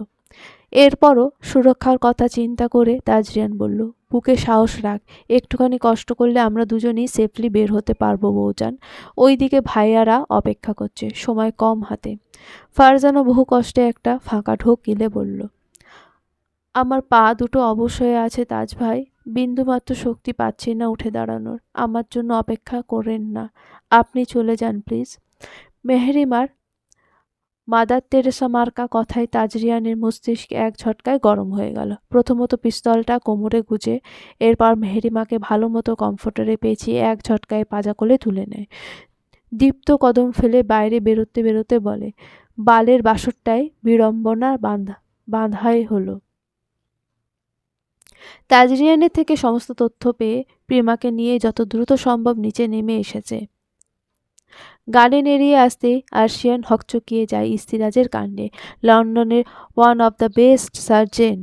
এরপরও সুরক্ষার কথা চিন্তা করে তাজরিয়ান বলল, বুকে সাহস রাখ, একটুখানি কষ্ট করলে আমরা দুজনেই সেফলি বের হতে পারবো বউজান। ওইদিকে ভাইয়ারা অপেক্ষা করছে, সময় কম হাতে। ফারজানা বহু কষ্টে একটা ফাঁকা ঢোক গিলে বলল, আমার পা দুটো অবশ হয়ে আছে তাজ ভাই, বিন্দুমাত্র শক্তি পাচ্ছি না উঠে দাঁড়ানোর। আমার জন্য অপেক্ষা করেন না, আপনি চলে যান প্লিজ। মেহেরিমার মাদার তেরেসা মার্কা কথায় তাজরিয়ানের মস্তিষ্ক এক ঝটকায় গরম হয়ে গেল। প্রথমত পিস্তলটা কোমরে গুজে, এরপর মেহেরিমাকে ভালো মতো কমফোর্টারে পেঁচিয়ে এক ঝটকায় পাজা কোলে তুলে নেয়। দীপ্ত কদম ফেলে বাইরে বেরোতে বেরোতে বলে, বালের বাসরটায় বিড়ম্বনা বাঁধাই হলো। তাজরিয়ানের থেকে সমস্ত তথ্য পেয়ে প্রিমাকে নিয়ে যত দ্রুত সম্ভব নিচে নেমে এসেছে। গার্ডেন এড়িয়ে আসতেই আরশিয়ান হকচকিয়ে যায় ইস্তিরাজের কাণ্ডে। লন্ডনের one of the best surgeon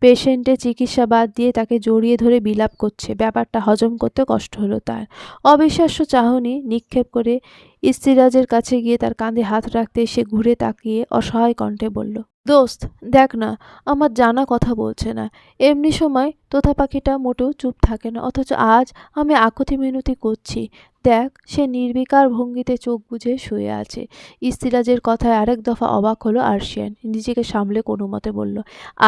পেশেন্টের চিকিৎসা বাদ দিয়ে তাকে জড়িয়ে ধরে বিলাপ করছে। ব্যাপারটা হজম করতে কষ্ট হলো তার। অবিশ্বাস্য চাহনি নিক্ষেপ করে ইস্তিরাজের কাছে গিয়ে তার কাঁধে হাত রাখতে সে ঘুরে তাকিয়ে অসহায় কণ্ঠে বলল, দোস্ত দেখ না, আমার জানা কথা বলছে না। এমনি সময় তোতা পাখিটা মোটেও চুপ থাকে না, অথচ আজ আমি আকুতি মিনতি করছি। দেখ, সে নির্বিকার ভঙ্গিতে চোখ বুজে শুয়ে আছে। ইস্তিরাজের কথায় আরেক দফা অবাক হলো আরশিয়ান। নিজেকে সামলে কোনো মতে বলল,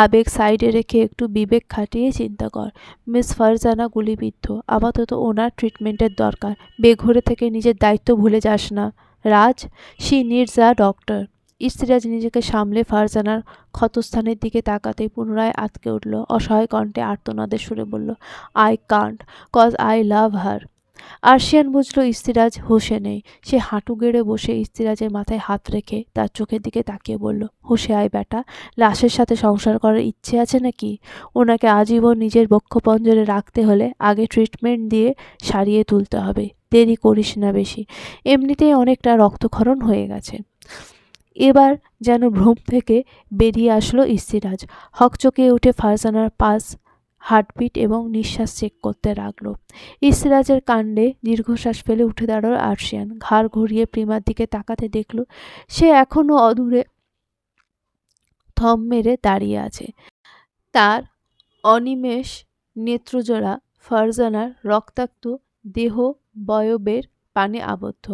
আবেগ সাইডে রেখে একটু বিবেক খাটিয়ে চিন্তা কর। মিস ফারজানা গুলিবিদ্ধ, আপাতত ওনার ট্রিটমেন্টের দরকার। বেঘরে থেকে নিজের দায়িত্ব ভুলে যাস না রাজ, শি নিডস আ ডক্টর। ইস্তিরাজ নিজেকে সামলে ফারজানার ক্ষতস্থানের দিকে তাকাতে পুনরায় আটকে উঠল। অসহায় কণ্ঠে আর্তনাদের সুরে বলল, I can't, cause I love her. Arshian বুঝল ইস্তিরাজ হোশে নেই। সে হাঁটু গেড়ে বসে ইস্তিরাজের মাথায় হাত রেখে তার চোখের দিকে তাকিয়ে বলল, হোশে আয় বেটা, লাশের সাথে সংসার করার ইচ্ছে আছে নাকি? ওনাকে আজীবন নিজের বক্ষপঞ্জরে রাখতে হলে আগে ট্রিটমেন্ট দিয়ে সারিয়ে তুলতে হবে। দেরি করিস না বেশি, এমনিতেই অনেকটা রক্তক্ষরণ হয়ে গেছে। এবার যেন ভ্রম থেকে বেরিয়ে আসলো ইস্তিরাজ। হকচকিয়ে উঠে ফারজানার পাস, হার্টবিট এবং নিঃশ্বাস চেক করতে লাগলো। ইস্তিরাজের কাণ্ডে দীর্ঘশ্বাস ফেলে উঠে দাঁড়ালো আরশিয়ান। ঘাড় ঘুরিয়ে প্রিমার দিকে তাকাতে দেখল সে এখনও অদূরে থম মেরে দাঁড়িয়ে আছে। তার অনিমেষ নেত্রজোড়া ফারজানার রক্তাক্ত দেহ বয়বের পানে আবদ্ধ।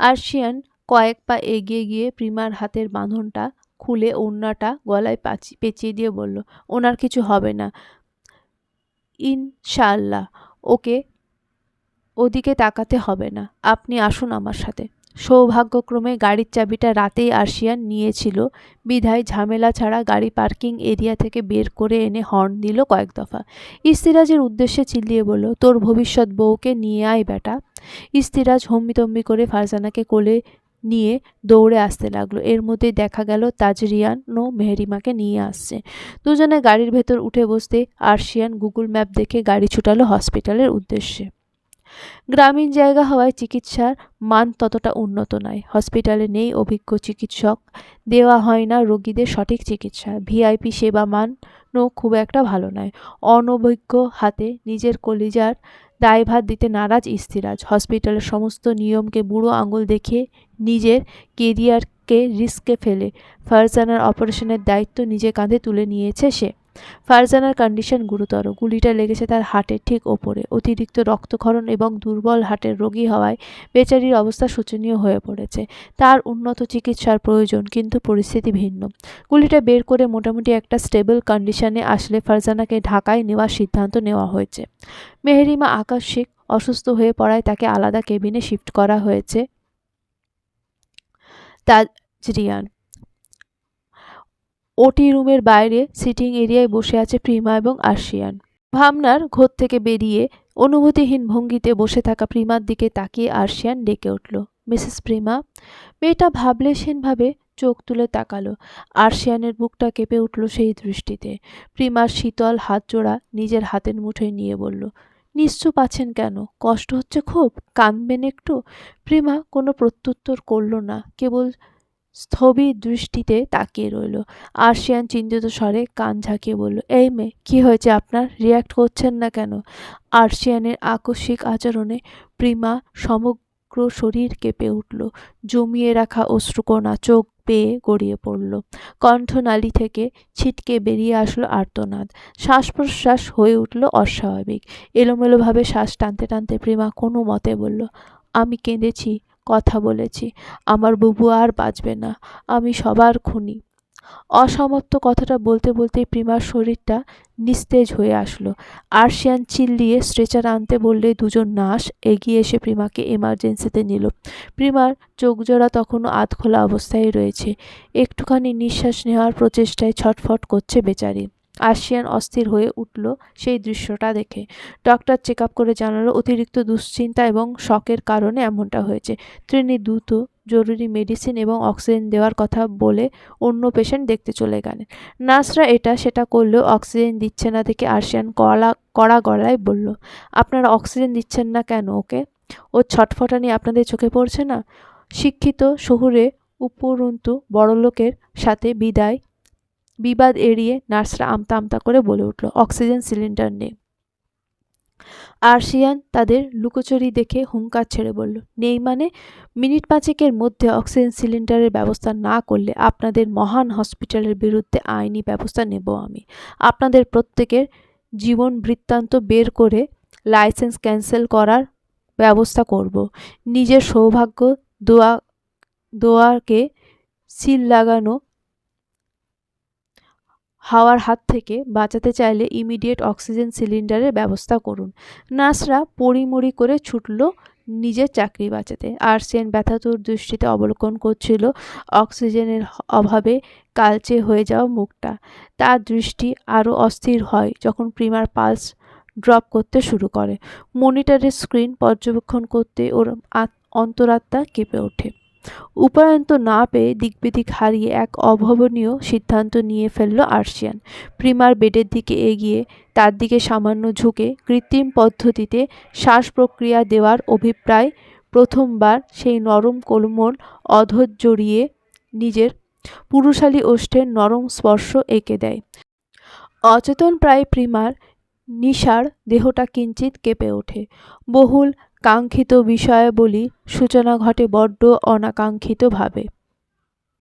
আর্শিয়ান কয়েক পা এগিয়ে গিয়ে প্রিমার হাতের বাঁধনটা খুলে ওড়নাটা গলায় পেঁচিয়ে দিয়ে বলল, ওনার কিছু হবে না ইনশাআল্লাহ, ওদিকে তাকাতে হবে না, আপনি আসুন আমার সাথে। সৌভাগ্যক্রমে গাড়ির চাবিটা রাতেই আর্শিয়ান নিয়েছিল বিধায় ঝামেলা ছাড়া গাড়ি পার্কিং এরিয়া থেকে বের করে এনে হর্ন দিল কয়েক দফা। ইস্তিরাজের উদ্দেশ্যে চিল্লিয়ে বলল, তোর ভবিষ্যৎ বউকে নিয়ে আয় বেটা। ইস্তিরাজ হম্বিতম্বি করে ফারজানাকে কোলে নিয়ে দৌড়ে আসতে লাগলো। এর মধ্যেই দেখা গেল তাজরিয়ান ও মেহেরিমাকে নিয়ে আসছে। দুজনে গাড়ির ভেতর উঠে বসতে আর্শিয়ান গুগল ম্যাপ দেখে গাড়ি ছুটালো হসপিটালের উদ্দেশ্যে। গ্রামীণ জায়গা হওয়ায় চিকিৎসার মান ততটা উন্নত নয়। হসপিটালে নেই অভিজ্ঞ চিকিৎসক, দেওয়া হয় না রোগীদের সঠিক চিকিৎসা। ভিআইপি সেবা মানও খুব একটা ভালো নয়। অনভিজ্ঞ হাতে নিজের কলিজার দায়ভার দিতে নারাজ ইস্তিরাজ। হসপিটালের সমস্ত নিয়মকে বুড়ো আঙুল দেখে নিজের কেরিয়ারকে রিস্কে ফেলে ফারজানার অপারেশনের দায়িত্ব নিজে কাঁধে তুলে নিয়েছে সে। ফারজানার কন্ডিশন গুরুতর। গুলিটা লেগেছে তার হার্টের ঠিক ওপরে। অতিরিক্ত রক্তক্ষরণ এবং দুর্বল হার্টের রোগী হওয়ায় বেচারির অবস্থা শোচনীয় হয়ে পড়েছে। তার উন্নত চিকিৎসার প্রয়োজন, কিন্তু পরিস্থিতি ভিন্ন। গুলিটা বের করে মোটামুটি একটা স্টেবল কন্ডিশনে আসলে ফারজানাকে ঢাকায় নেওয়ার সিদ্ধান্ত নেওয়া হয়েছে। মেহেরিমা আকস্মিক অসুস্থ হয়ে পড়ায় তাকে আলাদা কেবিনে শিফট করা হয়েছে। তাজরিয়ান ওটি রুমের বাইরে সিটিং এরিয়ায় বসে আছে প্রিমা এবং আর্শিয়ান। ভাবনার ঘোর থেকে বেরিয়ে অনুভূতিহীন ভঙ্গিতে বসে থাকা প্রিমার দিকে তাকিয়ে আর্শিয়ান ডেকে উঠল, মিসেস প্রিমা। মেয়েটা ভাবলেশহীনভাবে চোখ তুলে তাকালো। আর্শিয়ানের বুকটা কেঁপে উঠল সেই দৃষ্টিতে। প্রিমার শীতল হাত জোড়া নিজের হাতের মুঠোয় নিয়ে বলল, নিশ্চুপ আছেন কেন? কষ্ট হচ্ছে খুব? কাঁদবেন একটু? প্রিমা কোনো প্রত্যুত্তর করল না, কেবল স্থবির দৃষ্টিতে তাকিয়ে রইল। আর্শিয়ান চিন্তিত স্বরে কান ঝাঁকিয়ে বলল, এই মেয়ে, কি হয়েছে আপনার? রিয়াক্ট করছেন না কেন? আর্শিয়ানের আকস্মিক আচরণে প্রিমা সমগ্র শরীর কেঁপে উঠল। জমিয়ে রাখা অশ্রুকণা চোখ বেয়ে গড়িয়ে পড়ল। কণ্ঠনালী থেকে ছিটকে বেরিয়ে আসলো আর্তনাদ। শ্বাস প্রশ্বাস হয়ে উঠল অস্বাভাবিক। এলোমেলোভাবে শ্বাস টানতে টানতে প্রিমা কোনো মতে বলল, আমি কেঁদেছি, কথা বলেছি, আমার বুবু আর বাঁচবে না, আমি সবার খুনি। অসমাপ্ত কথাটা বলতে বলতেই প্রিমার শরীরটা নিস্তেজ হয়ে আসলো। আর্শিয়ান চিল্লিয়ে স্ট্রেচার আনতে বললে দুজন নার্স এগিয়ে এসে প্রিমাকে এমার্জেন্সিতে নিল। প্রিমার চোখজোড়া তখনও আধখোলা অবস্থায় রয়েছে। একটুখানি নিঃশ্বাস নেওয়ার প্রচেষ্টায় ছটফট করছে বেচারি। আর্শিয়ান অস্থির হয়ে উঠল সেই দৃশ্যটা দেখে। ডক্টর চেক আপ করে জানালো অতিরিক্ত দুশ্চিন্তা এবং শকের কারণে এমনটা হয়েছে। তিনি দ্রুত জরুরি মেডিসিন এবং অক্সিজেন দেওয়ার কথা বলে অন্য পেশেন্ট দেখতে চলে গেলেন। নার্সরা এটা সেটা করলেও অক্সিজেন দিচ্ছে না দেখে আর্শিয়ান কড়া গলায় বলল, আপনারা অক্সিজেন দিচ্ছেন না কেন ওকে? ওর ছটফটানি আপনাদের চোখে পড়ছে না? শিক্ষিত শহুরে উপরন্তু বড়লোকের সাথে বিবাদ এড়িয়ে নার্সরা আমতা আমতা করে বলে উঠল, অক্সিজেন সিলিন্ডার নেই। আর্শিয়ান তাদের লুকোচুরি দেখে হুঙ্কার ছেড়ে বলল, নেই মানে? মিনিট পাঁচেকের মধ্যে অক্সিজেন সিলিন্ডারের ব্যবস্থা না করলে আপনাদের মহান হসপিটালের বিরুদ্ধে আইনি ব্যবস্থা নেব আমি। আপনাদের প্রত্যেকের জীবন বৃত্তান্ত বের করে লাইসেন্স ক্যান্সেল করার ব্যবস্থা করব। নিজের সৌভাগ্য দোয়াকে সিল লাগানো হাওয়ার হাত থেকে বাঁচাতে চাইলে ইমিডিয়েট অক্সিজেন সিলিন্ডারের ব্যবস্থা করুন। নার্সরা পড়িমড়ি করে ছুটল নিজের চাকরি বাঁচাতে। আর্শিয়ান ব্যথাতুর দৃষ্টিতে অবলোকন করছিল অক্সিজেনের অভাবে কালচে হয়ে যাওয়া মুখটা। তার দৃষ্টি আরও অস্থির হয় যখন প্রিমার পালস ড্রপ করতে শুরু করে। মনিটরের স্ক্রিন পর্যবেক্ষণ করতে ওর অন্তরাত্মা কেঁপে ওঠে। উপায়ন্ত না পেয়ে দিকবিদিক হারিয়ে এক অভাবনীয় সিদ্ধান্ত নিয়ে ফেলল আর্শিয়ান। প্রিমার বেডের দিকে এগিয়ে তার দিকে সামান্য ঝুঁকে কৃত্রিম পদ্ধতিতে শ্বাস প্রক্রিয়া দেওয়ার অভিপ্রায় প্রথমবার সেই নরম কোমল অধর জড়িয়ে নিজের পুরুষালী ওষ্ঠের নরম স্পর্শ এঁকে দেয়। অচেতন প্রায় প্রিমার নিশার দেহটা কিঞ্চিত কেঁপে ওঠে। বহুল কাঙ্ক্ষিত বিষয়াবলী সূচনা ঘটে বড্ড অনাকাঙ্ক্ষিতভাবে।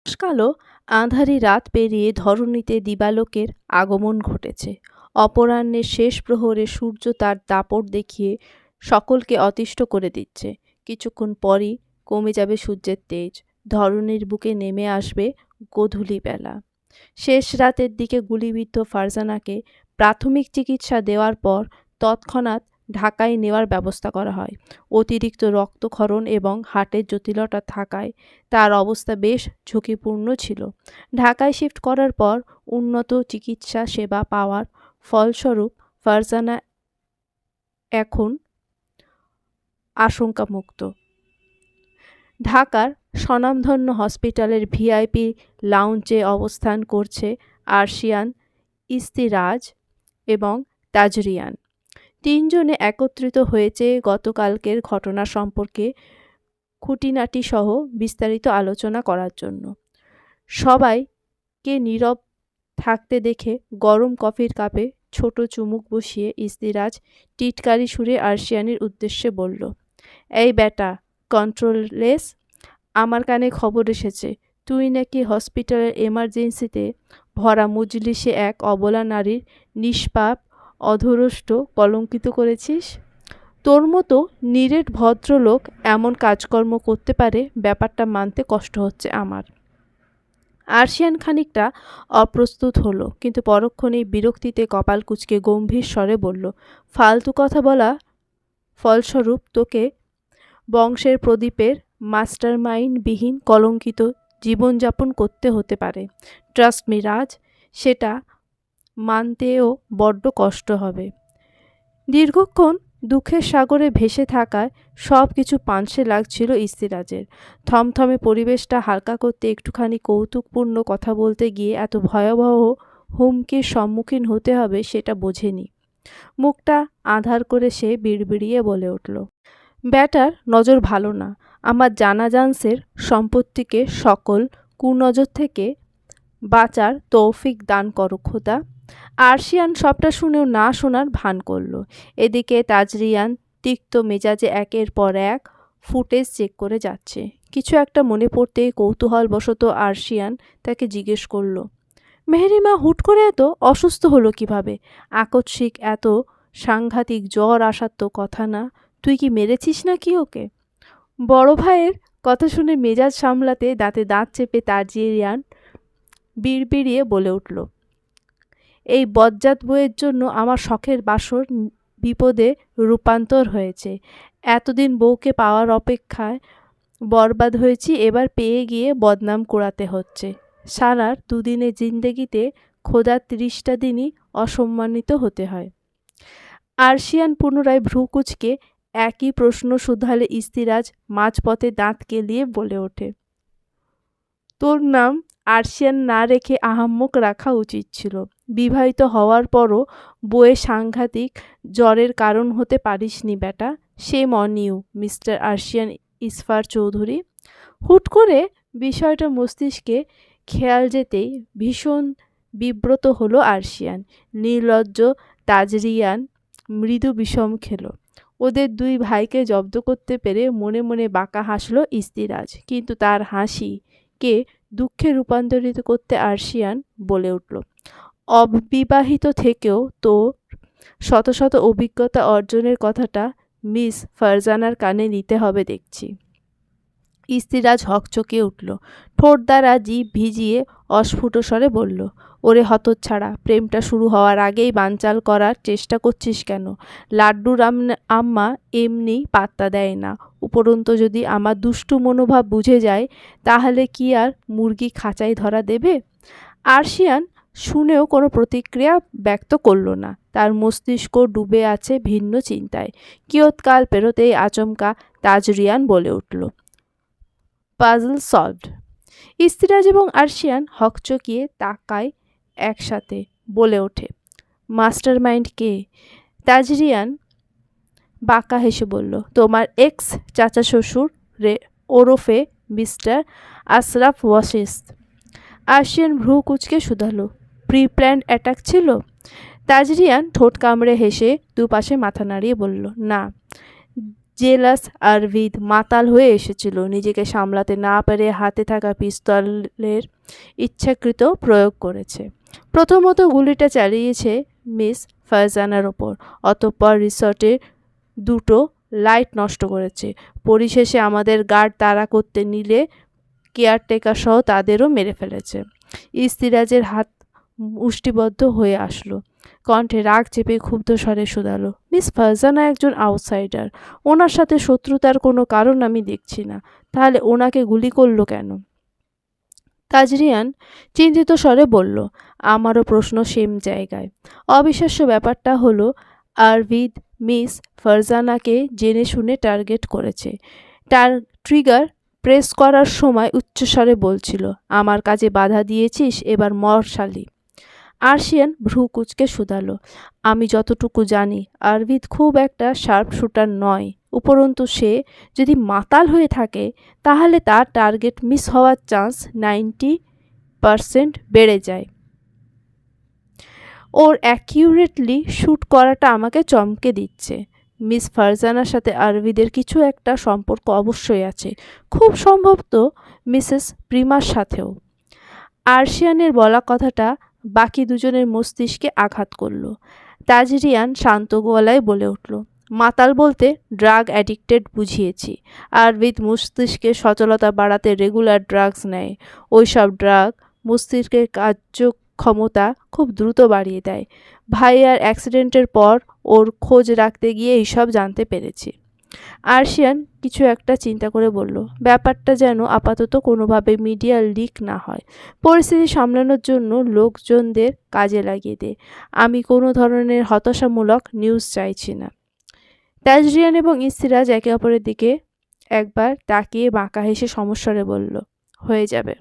কালো আঁধারি রাত পেরিয়ে ধরণীতে দিবালোকের আগমন ঘটেছে। অপরাহ্নের শেষ প্রহরে সূর্য তার দাপট দেখিয়ে সকলকে অতিষ্ঠ করে দিচ্ছে। কিছুক্ষণ পরই কমে যাবে সূর্যের তেজ, ধরণীর বুকে নেমে আসবে গোধূলি বেলা। শেষ রাতের দিকে গুলিবিদ্ধ ফারজানাকে প্রাথমিক চিকিৎসা দেওয়ার পর তৎক্ষণাৎ ঢাকায় নেওয়ার ব্যবস্থা করা হয়। অতিরিক্ত রক্তক্ষরণ এবং হার্টের জটিলতা থাকায় তার অবস্থা বেশ ঝুঁকিপূর্ণ ছিল। ঢাকায় শিফট করার পর উন্নত চিকিৎসা সেবা পাওয়ার ফলস্বরূপ ফারজানা এখন আশঙ্কামুক্ত। ঢাকার স্বনামধন্য হসপিটালের ভিআইপি লাউঞ্জে অবস্থান করছে আরশিয়ান, ইস্তিরাজ এবং তাজরিয়ান। তিনজনে একত্রিত হয়েছে গতকালকের ঘটনা সম্পর্কে খুঁটিনাটি সহ বিস্তারিত আলোচনা করার জন্য। সবাইকে নীরব থাকতে দেখে গরম কফির কাপে ছোট চুমুক বসিয়ে ইস্তিরাজ টিটকারি সুরে আরশিয়ানের উদ্দেশ্যে বলল, এই বেটা কন্ট্রোললেস, আমার কানে খবর এসেছে তুই নাকি হসপিটালের এমার্জেন্সিতে ভরা মজলিসে এক অবলা নারীর নিষ্পাপ অধরষ্ট কলঙ্কিত করেছিস। তোর মতো নিরেট ভদ্রলোক এমন কাজকর্ম করতে পারে ব্যাপারটা মানতে কষ্ট হচ্ছে আমার। আরশিয়ান খানিকটা অপ্রস্তুত হলো, কিন্তু পরক্ষণেই বিরক্তিতে কপাল কুঁচকে গম্ভীর স্বরে বলল, ফালতু কথা বলা ফলস্বরূপ তোকে বংশের প্রদীপের মাস্টারমাইন্ডবিহীন কলঙ্কিত জীবনযাপন করতে হতে পারে। ট্রাস্ট মি রাজ, সেটা মানতেও বড্ড কষ্ট হবে। দীর্ঘক্ষণ দুঃখের সাগরে ভেসে থাকায় সব কিছু পানসে লাগছিল ইস্তিরাজের। থমথমে পরিবেশটা হালকা করতে একটুখানি কৌতুকপূর্ণ কথা বলতে গিয়ে এত ভয়াবহ হুমকির সম্মুখীন হতে হবে সেটা বোঝেনি। মুখটা আঁধার করে সে বিড়বিড়িয়ে বলে উঠল, ব্যাটার নজর ভালো না। আমার জানাজানসের সম্পত্তিকে সকল কুনজর থেকে বাঁচার তৌফিক দান করো খোদা। আরশিয়ান সবটা শুনেও না শোনার ভান করল। এদিকে তাজরিয়ান তিক্ত মেজাজে একের পর এক ফুটেজ চেক করে যাচ্ছে। কিছু একটা মনে পড়তেই কৌতূহলবশত আরশিয়ান তাকে জিজ্ঞেস করল, মেহেরিমা হুট করে এত অসুস্থ হলো কিভাবে? আকস্মিক এত সাংঘাতিক জ্বর আসার তো কথা না। তুই কি মেরেছিস নাকি ওকে? বড় ভাইয়ের কথা শুনে মেজাজ সামলাতে দাঁতে দাঁত চেপে তাজরিয়ান বিড়বিড়িয়ে বলে উঠল, এই বজ্জাত বইয়ের জন্য আমার শখের বাসর বিপদে রূপান্তর হয়েছে। এতদিন বউকে পাওয়ার অপেক্ষায় বরবাদ হয়েছি, এবার পেয়ে গিয়ে বদনাম কুড়াতে হচ্ছে। সারার দুদিনের জিন্দেগিতে খোদার 30টা দিনই অসম্মানিত হতে হয়। আরশিয়ান পুনরায় ভ্রু কুঁচকে একই প্রশ্ন শুধালে ইস্তিরাজ মাঝপথে দাঁত কেলিয়ে বলে ওঠে, তোর নাম আরশিয়ান না রেখে আহাম্মক রাখা উচিত ছিল। বিবাহিত হওয়ার পরও বউয়ের সাংঘাতিক জ্বরের কারণ হতে পারিসনি বেটা। Shame on you mister Arshian Isfar Chowdhury. হুট করে বিষয়টা মস্তিষ্কে খেয়াল যেতেই ভীষণ বিব্রত হলো আরশিয়ান। নির্লজ্জ তাজরিয়ান মৃদু বিষম খেল। ওদের দুই ভাইকে জব্দ করতে পেরে মনে মনে বাঁকা হাসল ইস্তিরাজ, কিন্তু তার হাসিকে দুঃখে রূপান্তরিত করতে আরশিয়ান বলে উঠল, অবিবাহিত থেকেও তো শত শত অভিজ্ঞতা অর্জনের কথাটা মিস ফারজানার কানে নিতে হবে দেখছি। ইস্তিরাজ হকচকিয়ে উঠল, ঠোঁট দ্বারা জিভ ভিজিয়ে অস্ফুট স্বরে বলল, ওরে হতচ্ছাড়া, প্রেমটা শুরু হওয়ার আগেই বানচাল করার চেষ্টা করছিস কেন? লাড্ডুর আম্মা এমনি পাত্তা দেয় না। উপরন্তু যদি আমার দুষ্টু মনোভাব বুঝে যায় তাহলে কি আর মুরগি খাঁচায় ধরা দেবে? আরশিয়ান শুনেও কোনো প্রতিক্রিয়া ব্যক্ত করল না। তার মস্তিষ্ক ডুবে আছে ভিন্ন চিন্তায়। কিয়ৎকাল পেরোতেই আচমকা তাজরিয়ান বলে উঠল, পাজল সলভড। ইস্তিরাজ এবং আরশিয়ান হকচকিয়ে তাকায় একসাথে। বলে ওঠে, মাস্টার মাইন্ড কে? তাজরিয়ান বাঁকা হেসে বলল, তোমার এক্স চাচা শ্বশুর ওরফে মিস্টার আশরাফ ওয়াসিস। আরশিয়ান ভ্রু কুঁচকে শুধালো, প্রি প্ল্যান্ড অ্যাটাক ছিল? তাজরিয়ান ঠোঁট কামড়ে হেসে দুপাশে মাথা নাড়িয়ে বলল, না, জেলাস আরভিদ মাতাল হয়ে এসেছিল। নিজেকে সামলাতে না পেরে হাতে থাকা পিস্তলের ইচ্ছাকৃত প্রয়োগ করেছে। প্রথমত গুলিটা চালিয়েছে মিস ফারজানার ওপর, অতঃপর রিসর্টের দুটো লাইট নষ্ট করেছে। পরিশেষে আমাদের গার্ড তাড়া করতে নিলে কেয়ারটেকার সহ তাদেরও মেরে ফেলেছে। ইস্তিরাজের হাত মুষ্টিবদ্ধ হয়ে আসলো, কণ্ঠে রাগ চেপে ক্ষুব্ধ স্বরে শুধালো, মিস ফারজানা একজন আউটসাইডার, ওনার সাথে শত্রুতার কোনো কারণ আমি দেখছি না, তাহলে ওনাকে গুলি করলো কেন? তাজরিয়ান চিন্তিত স্বরে বলল, আমারও প্রশ্ন সেম জায়গায়। অবিশ্বাস্য ব্যাপারটা হলো আরভিদ মিস ফারজানাকে জেনে শুনে টার্গেট করেছে। তার ট্রিগার প্রেস করার সময় উচ্চস্বরে বলছিল, আমার কাজে বাধা দিয়েছিস, এবার মর শালি। আরশিয়ান ভ্রু কুঁচকে শুধালো, আমি যতটুকু জানি আরভিদ খুব একটা শার্প শুটার নয়। উপরন্তু সে যদি মাতাল হয়ে থাকে তাহলে তার টার্গেট মিস হওয়ার চান্স 90% বেড়ে যায়। ওর অ্যাকিউরেটলি শ্যুট করাটা আমাকে চমকে দিচ্ছে। মিস ফারজানার সাথে আরভিদের কিছু একটা সম্পর্ক অবশ্যই আছে, খুব সম্ভবত মিসেস প্রিমার সাথেও। আরশিয়ানের বলা কথাটা বাকি দুজনের মস্তিষ্কে আঘাত করল। তাজরিয়ান শান্ত গলায় বলে উঠল, মাতাল বলতে ড্রাগ অ্যাডিক্টেড বুঝিয়েছি। আরভিদ মস্তিষ্কের সচলতা বাড়াতে রেগুলার ড্রাগস নেয়। ওইসব ড্রাগ মস্তিষ্কের কার্যক্ষমতা খুব দ্রুত বাড়িয়ে দেয়। ভাইয়ার অ্যাক্সিডেন্টের পর ওর খোঁজ রাখতে গিয়ে এইসব জানতে পেরেছি। আরশিয়ান কিছু একটা চিন্তা করে বলল, ব্যাপারটা যেন আপাতত কোনোভাবে মিডিয়া লিক না হয়। পরিস্থিতি সামলানোর জন্য লোকজনদের কাজে লাগিয়ে দে। আমি কোনো ধরনের হতাশামূলক নিউজ চাইছি না। তাজরিয়ান এবং ইস্তিরাজ একে অপরের দিকে একবার তাকিয়ে বাঁকা হেসে সমস্বরে বলল, হয়ে যাবে।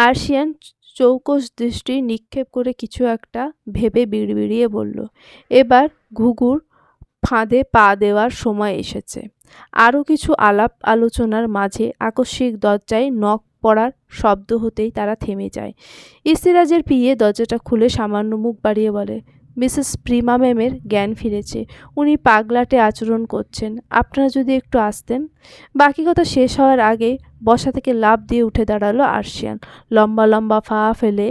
আরশিয়ান চৌকস দৃষ্টি নিক্ষেপ করে কিছু একটা ভেবে বিড়বিড়িয়ে বলল, এবার ঘুঘুর ফাঁদে পা দেওয়ার সময় এসেছে। আরও কিছু আলাপ আলোচনার মাঝে আকস্মিক দরজায় নক পড়ার শব্দ হতেই তারা থেমে যায়। ইস্তিরাজের পিয়ে দরজাটা খুলে সামান্য মুখ বাড়িয়ে বলে, মিসেস প্রিমা ম্যামের জ্ঞান ফিরেছে, উনি পাগলাটে আচরণ করছেন, আপনারা যদি একটু আসতেন। বাকি কথা শেষ হওয়ার আগে বসা থেকে লাফ দিয়ে উঠে দাঁড়ালো আরশিয়ান। লম্বা লম্বা পা ফেলে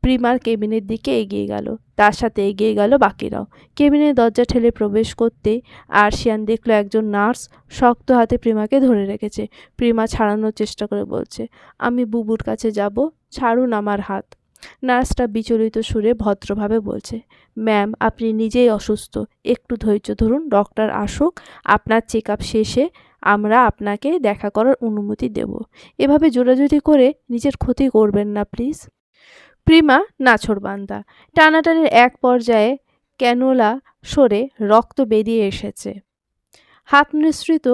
প্রিমার কেবিনের দিকে এগিয়ে গেল, তার সাথে এগিয়ে গেল বাকিরাও। কেবিনের দরজা ঠেলে প্রবেশ করতেই আরশিয়ান দেখল একজন নার্স শক্ত হাতে প্রিমাকে ধরে রেখেছে। প্রিমা ছাড়ানোর চেষ্টা করে বলছে, আমি বুবুর কাছে যাব, ছাড়ুন আমার হাত। নার্সটা বিচলিত সুরে ভদ্রভাবে বলছে, ম্যাম আপনি নিজেই অসুস্থ, একটু ধৈর্য ধরুন, ডক্টর আসুক, আপনার চেক আপ শেষে আমরা আপনাকে দেখা করার অনুমতি দেব। এভাবে জোরাজুরি করে নিজের ক্ষতি করবেন না প্লিজ। প্রিমা নাছোড়বান্দা। টানাটানির এক পর্যায়ে ক্যানোলা সরে রক্ত বেরিয়ে এসেছে। হাত মিশ্রিত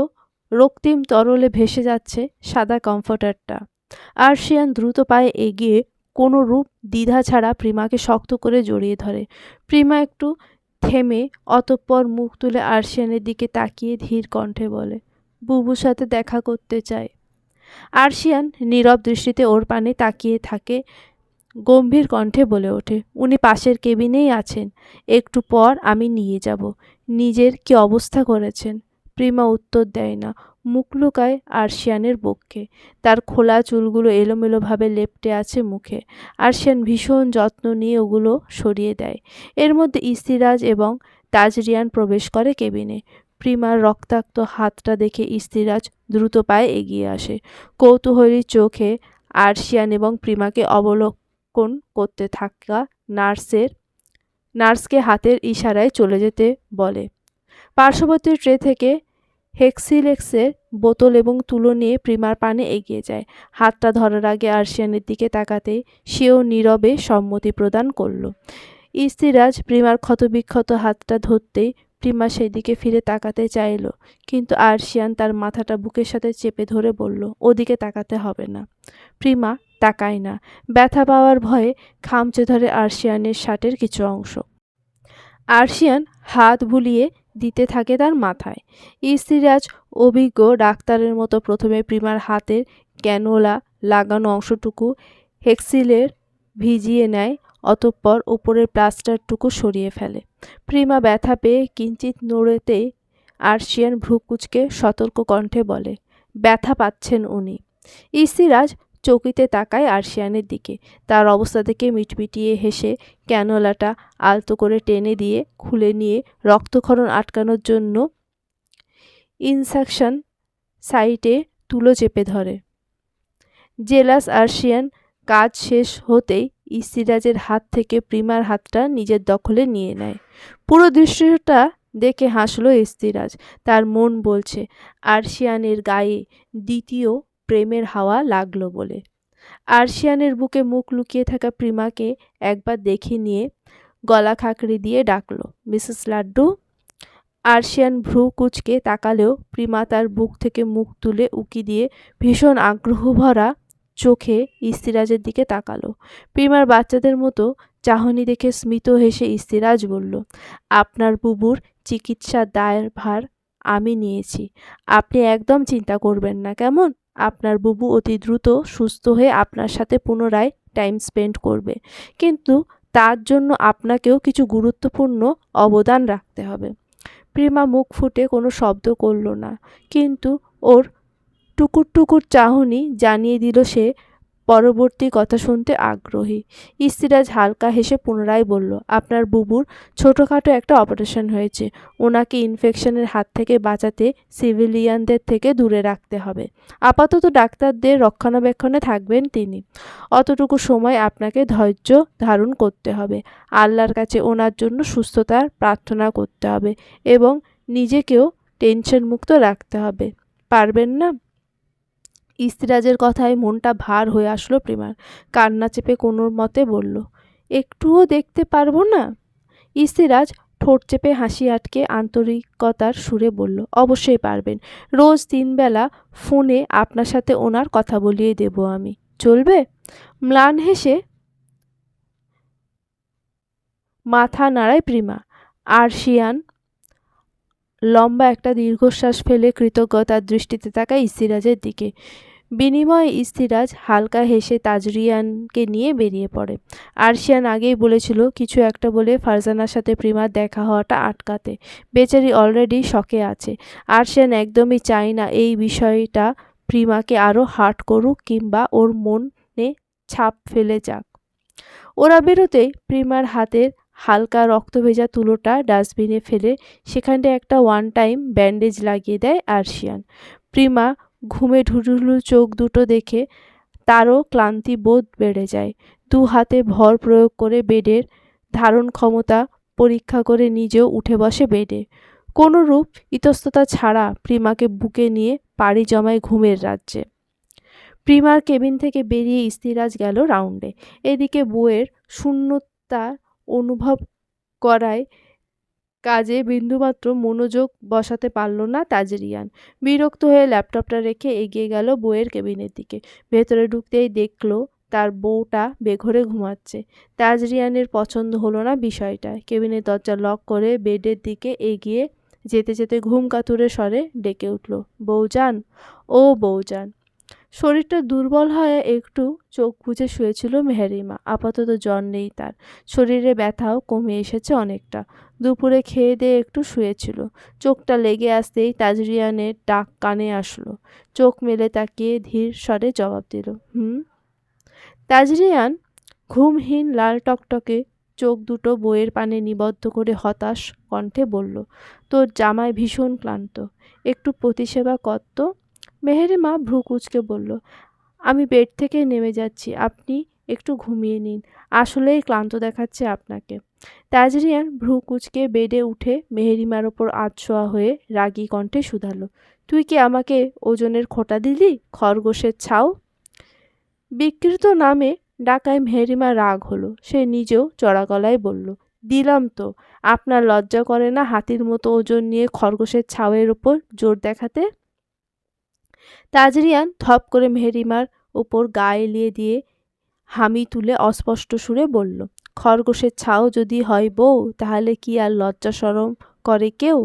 রক্তিম তরলে ভেসে যাচ্ছে সাদা কমফোর্টারটা। আরশিয়ান দ্রুত পায়ে এগিয়ে কোনো রূপ দ্বিধা ছাড়া প্রিমাকে শক্ত করে জড়িয়ে ধরে। প্রিমা একটু থেমে অতঃপর মুখ তুলে আরশিয়ানের দিকে তাকিয়ে ধীর কণ্ঠে বলে, বুবুর সাথে দেখা করতে চাই। আরশিয়ান নীরব দৃষ্টিতে ওর পানে তাকিয়ে থাকে, গম্ভীর কণ্ঠে বলে ওঠে, উনি পাশের কেবিনেই আছেন, একটু পর আমি নিয়ে যাব। নিজের কি অবস্থা করেছেন? প্রিমা উত্তর দেয় না, মুখ লুকায় আরশিয়ানের বক্ষে। তার খোলা চুলগুলো এলোমেলোভাবে লেপ্টে আছে মুখে। আরশিয়ান ভীষণ যত্ন নিয়ে ওগুলো সরিয়ে দেয়। এর মধ্যে ইস্তিরাজ এবং তাজরিয়ান প্রবেশ করে কেবিনে। প্রিমার রক্তাক্ত হাতটা দেখে ইস্তিরাজ দ্রুত পায়ে এগিয়ে আসে। কৌতূহলী চোখে আরশিয়ান এবং প্রিমাকে অবলোকন করতে থাকা নার্সকে হাতের ইশারায় চলে যেতে বলে। পার্শ্ববর্তী ট্রে থেকে হেক্সিলেক্সের বোতল এবং তুলো নিয়ে প্রিমার পানে এগিয়ে যায়। হাতটা ধরার আগে আরশিয়ানের দিকে তাকাতেই সেও নীরবে সম্মতি প্রদান করল। ইস্তিরাজ প্রিমার ক্ষতবিক্ষত হাতটা ধরতেই প্রিমা সেদিকে ফিরে তাকাতে চাইল, কিন্তু আরশিয়ান তার মাথাটা বুকের সাথে চেপে ধরে বলল, ওদিকে তাকাতে হবে না। প্রিমা তাকায় না, ব্যথা পাওয়ার ভয়ে খামচে ধরে আরশিয়ানের শার্টের কিছু অংশ। আরশিয়ান হাত বুলিয়ে দিতে থাকে তার মাথায়। ইস্তিরাজ অভিজ্ঞ ডাক্তারের মতো প্রথমে প্রিমার হাতের ক্যানোলা লাগানো অংশটুকু হেক্সিলের ভিজিয়ে নেয়, অতঃপর উপরের প্লাস্টারটুকু সরিয়ে ফেলে। প্রিমা ব্যথা পেয়ে কিঞ্চিত নড়তেই আরশিয়ান ভ্রু কুঁচকে সতর্ক কণ্ঠে বলে। ব্যথা পাচ্ছেন উনি। ইস্তিরাজ চকিতে তাকায় আরশিয়ানের দিকে। তার অবস্থা দেখে মিটমিটিয়ে হেসে ক্যানোলাটা আলতো করে টেনে দিয়ে খুলে নিয়ে রক্তক্ষরণ আটকানোর জন্য ইনসাকশন সাইটে তুলো চেপে ধরে। জেলাস আরশিয়ান কাজ শেষ হতেই ইস্তিরাজের হাত থেকে প্রিমার হাতটা নিজের দখলে নিয়ে নেয়। পুরো দৃশ্যটা দেখে হাসলো ইস্তিরাজ। তার মন বলছে আরশিয়ানের গায়ে দ্বিতীয় প্রেমের হাওয়া লাগলো বলে। আরশিয়ানের বুকে মুখ লুকিয়ে থাকা প্রিমাকে একবার দেখে নিয়ে গলা খাঁকড়ি দিয়ে ডাকলো, মিসেস লাড্ডু। আরশিয়ান ভ্রু কুঁচকে তাকালেও প্রিমা তার বুক থেকে মুখ তুলে উকি দিয়ে ভীষণ আগ্রহ ভরা চোখে ইস্তিরাজের দিকে তাকালো। প্রিমার বাচ্চাদের মতো চাহনি দেখে স্মিত হেসে ইস্তিরাজ বলল, আপনার বুবুর চিকিৎসার দায়ভার আমি নিয়েছি। আপনি একদম চিন্তা করবেন না, কেমন? আপনার বুবু অতি দ্রুত সুস্থ হয়ে আপনার সাথে পুনরায় টাইম স্পেন্ড করবে, কিন্তু তার জন্য আপনাকেও কিছু গুরুত্বপূর্ণ অবদান রাখতে হবে। প্রিমা মুখ ফুটে কোনো শব্দ করল না, কিন্তু ওর টুকুর টুকুর চাহনি জানিয়ে দিল সে পরবর্তী কথা শুনতে আগ্রহী। ইস্তিরাজ হালকা হেসে পুনরায় বলল, আপনার বুবুর ছোটোখাটো একটা অপারেশন হয়েছে। ওনাকে ইনফেকশনের হাত থেকে বাঁচাতে সিভিলিয়ানদের থেকে দূরে রাখতে হবে। আপাতত ডাক্তারদের রক্ষণাবেক্ষণে থাকবেন তিনি। অতটুকু সময় আপনাকে ধৈর্য ধারণ করতে হবে। আল্লাহর কাছে ওনার জন্য সুস্থতার প্রার্থনা করতে হবে এবং নিজেকেও টেনশন মুক্ত রাখতে হবে। পারবেন না? ইস্তিরাজের কথায় মনটা ভার হয়ে আসলো প্রিমার। কান্না চেপে কোনো মতে বলল, একটুও দেখতে পারবো না? ইস্তিরাজ ঠোঁট চেপে হাসি আটকে আন্তরিকতার সুরে বলল, অবশ্যই পারবেন। রোজ 3 বেলা ফোনে আপনার সাথে ওনার কথা বলিয়ে দেব আমি। চলবে? ম্লান হেসে মাথা নাড়ায় প্রিমা। আরশিয়ান লম্বা একটা দীর্ঘশ্বাস ফেলে কৃতজ্ঞতার দৃষ্টিতে তাকায় ইস্তিরাজের দিকে। বিনিময়ে ইস্তিরাজ হালকা হেসে তাজরিয়ানকে নিয়ে বেরিয়ে পড়ে। আরশিয়ান আগেই বলেছিল কিছু একটা বলে ফারজানার সাথে প্রিমার দেখা হওয়াটা আটকাতে। বেচারি অলরেডি শকে আছে। আরশিয়ান একদমই চায় না এই বিষয়টা প্রিমাকে আরও হার্ট করুক কিংবা ওর মনে ছাপ ফেলে যাক। ওরা বেরোতেই প্রিমার হাতের হালকা রক্তভেজা তুলোটা ডাস্টবিনে ফেলে সেখানটায় একটা ওয়ান টাইম ব্যান্ডেজ লাগিয়ে দেয় আরশিয়ান। প্রিমা ঘুমে ঢুঢুলু চোখ দুটো দেখে তারও ক্লান্তি বোধ বেড়ে যায়। 2 হাতে ভর প্রয়োগ করে বেডের ধারণ ক্ষমতা পরীক্ষা করে নিজেও উঠে বসে বেডে। কোনোরূপ ইতস্ততা ছাড়া প্রিমাকে বুকে নিয়ে পাড়ি জমায় ঘুমের রাজ্যে। প্রিমার কেবিন থেকে বেরিয়ে ইস্তিরাজ গেল রাউন্ডে। এদিকে বউয়ের শূন্যতা অনুভব করায় কাজে বিন্দুমাত্র মনোযোগ বসাতে পারল না তাজরিয়ান। বিরক্ত হয়ে ল্যাপটপটা রেখে এগিয়ে গেল বউয়ের কেবিনের দিকে। ভেতরে ঢুকতেই দেখল তার বউটা বেঘরে ঘুমাচ্ছে। তাজরিয়ানের পছন্দ হলো না বিষয়টা। কেবিনের দরজা লক করে বেডের দিকে এগিয়ে যেতে যেতে ঘুম কাতুরে স্বরে ডেকে উঠল, বউজান, ও বউজান। শরীরটা দুর্বল হয়ে একটু চোখ বুজে শুয়েছিল মেহেরিমা। আপাতত জ্বর নেই তার। শরীরে ব্যথাও কমে এসেছে অনেকটা। দুপুরে খেয়ে দিয়ে একটু শুয়েছিল। চোখটা লেগে আসতেই তাজরিয়ানের ডাক কানে আসলো। চোখ মেলে তাকিয়ে ধীর স্বরে জবাব দিল, হুম। তাজরিয়ান ঘুমহীন লাল টকটকে চোখ দুটো বইয়ের পানে নিবদ্ধ করে হতাশ কণ্ঠে বলল, তোর জামাই ভীষণ ক্লান্ত, একটু প্রতিসেবা কর তো। মেহেরিমা ভ্রু কুঁচকে বলল, আমি বেড থেকে নেমে যাচ্ছি, আপনি একটু ঘুমিয়ে নিন, আসলেই ক্লান্ত দেখাচ্ছে আপনাকে। তাজরিয়ান ভ্রু কুঁচকে বেডে উঠে মেহেরিমার ওপর আধশোয়া হয়ে রাগী কণ্ঠে শুধালো, তুই কি আমাকে ওজনের খোঁটা দিলি, খরগোশের ছাও? বিকৃত নামে ডাকায় মেহেরিমা রাগ হলো। সে নিজেও চড়া গলায় বলল, দিলাম তো। আপনার লজ্জা করে না হাতির মতো ওজন নিয়ে খরগোশের ছাওয়ের ওপর জোর দেখাতে? তাজরিয়ান থপ করে মেহেরিমার ওপর গা এলিয়ে দিয়ে হামি তুলে অস্পষ্ট সুরে বলল, খরগোশের ছাও যদি হয় বউ, তাহলে কি আর লজ্জা শরম করে কেউ?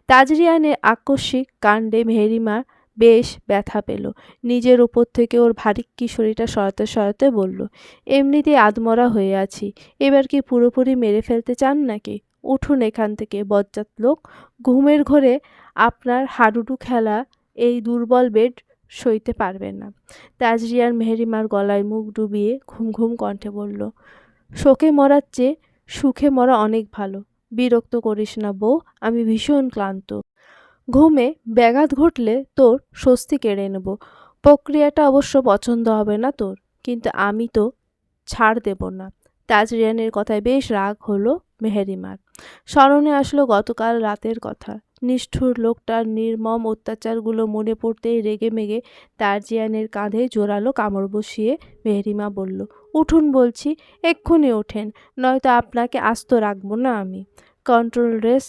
তাজরিয়ানের আকস্মিক কাণ্ডে মেহেরিমা বেশ ব্যথা পেল। নিজের ওপর থেকে ওর ভারিক্কি শরীরটা সরাতে সরাতে বলল, এমনিতেই আধমরা হয়ে আছি, এবার কি পুরোপুরি মেরে ফেলতে চান নাকি? উঠুন এখান থেকে বজ্জাত লোক। ঘুমের ঘোরে আপনার হাডুডু খেলা এই দুর্বল বেড সইতে পারবে না। তাজরিয়ান মেহেরিমার গলায় মুখ ডুবিয়ে ঘুম ঘুম কণ্ঠে বলল, শোকে মরার চেয়ে সুখে মরা অনেক ভালো। বিরক্ত করিস না বউ, আমি ভীষণ ক্লান্ত। ঘুমে ব্যাঘাত ঘটলে তোর স্বস্তি কেড়ে নেব। প্রক্রিয়াটা অবশ্য পছন্দ হবে না তোর, কিন্তু আমি তো ছাড় দেব না। তাজরিয়ানের কথায় বেশ রাগ হলো মেহেরিমার। স্মরণে আসলো গতকাল রাতের কথা। নিষ্ঠুর লোকটার নির্মম অত্যাচারগুলো মনে পড়তেই রেগেমেগে তাজরিয়ানের কাঁধে জোরালো কামড় বসিয়ে মেহেরিমা বলল, উঠুন বলছি, এক্ষুনি ওঠেন, নয়তো আপনাকে আস্ত রাখবো না আমি। কন্ট্রোল রেস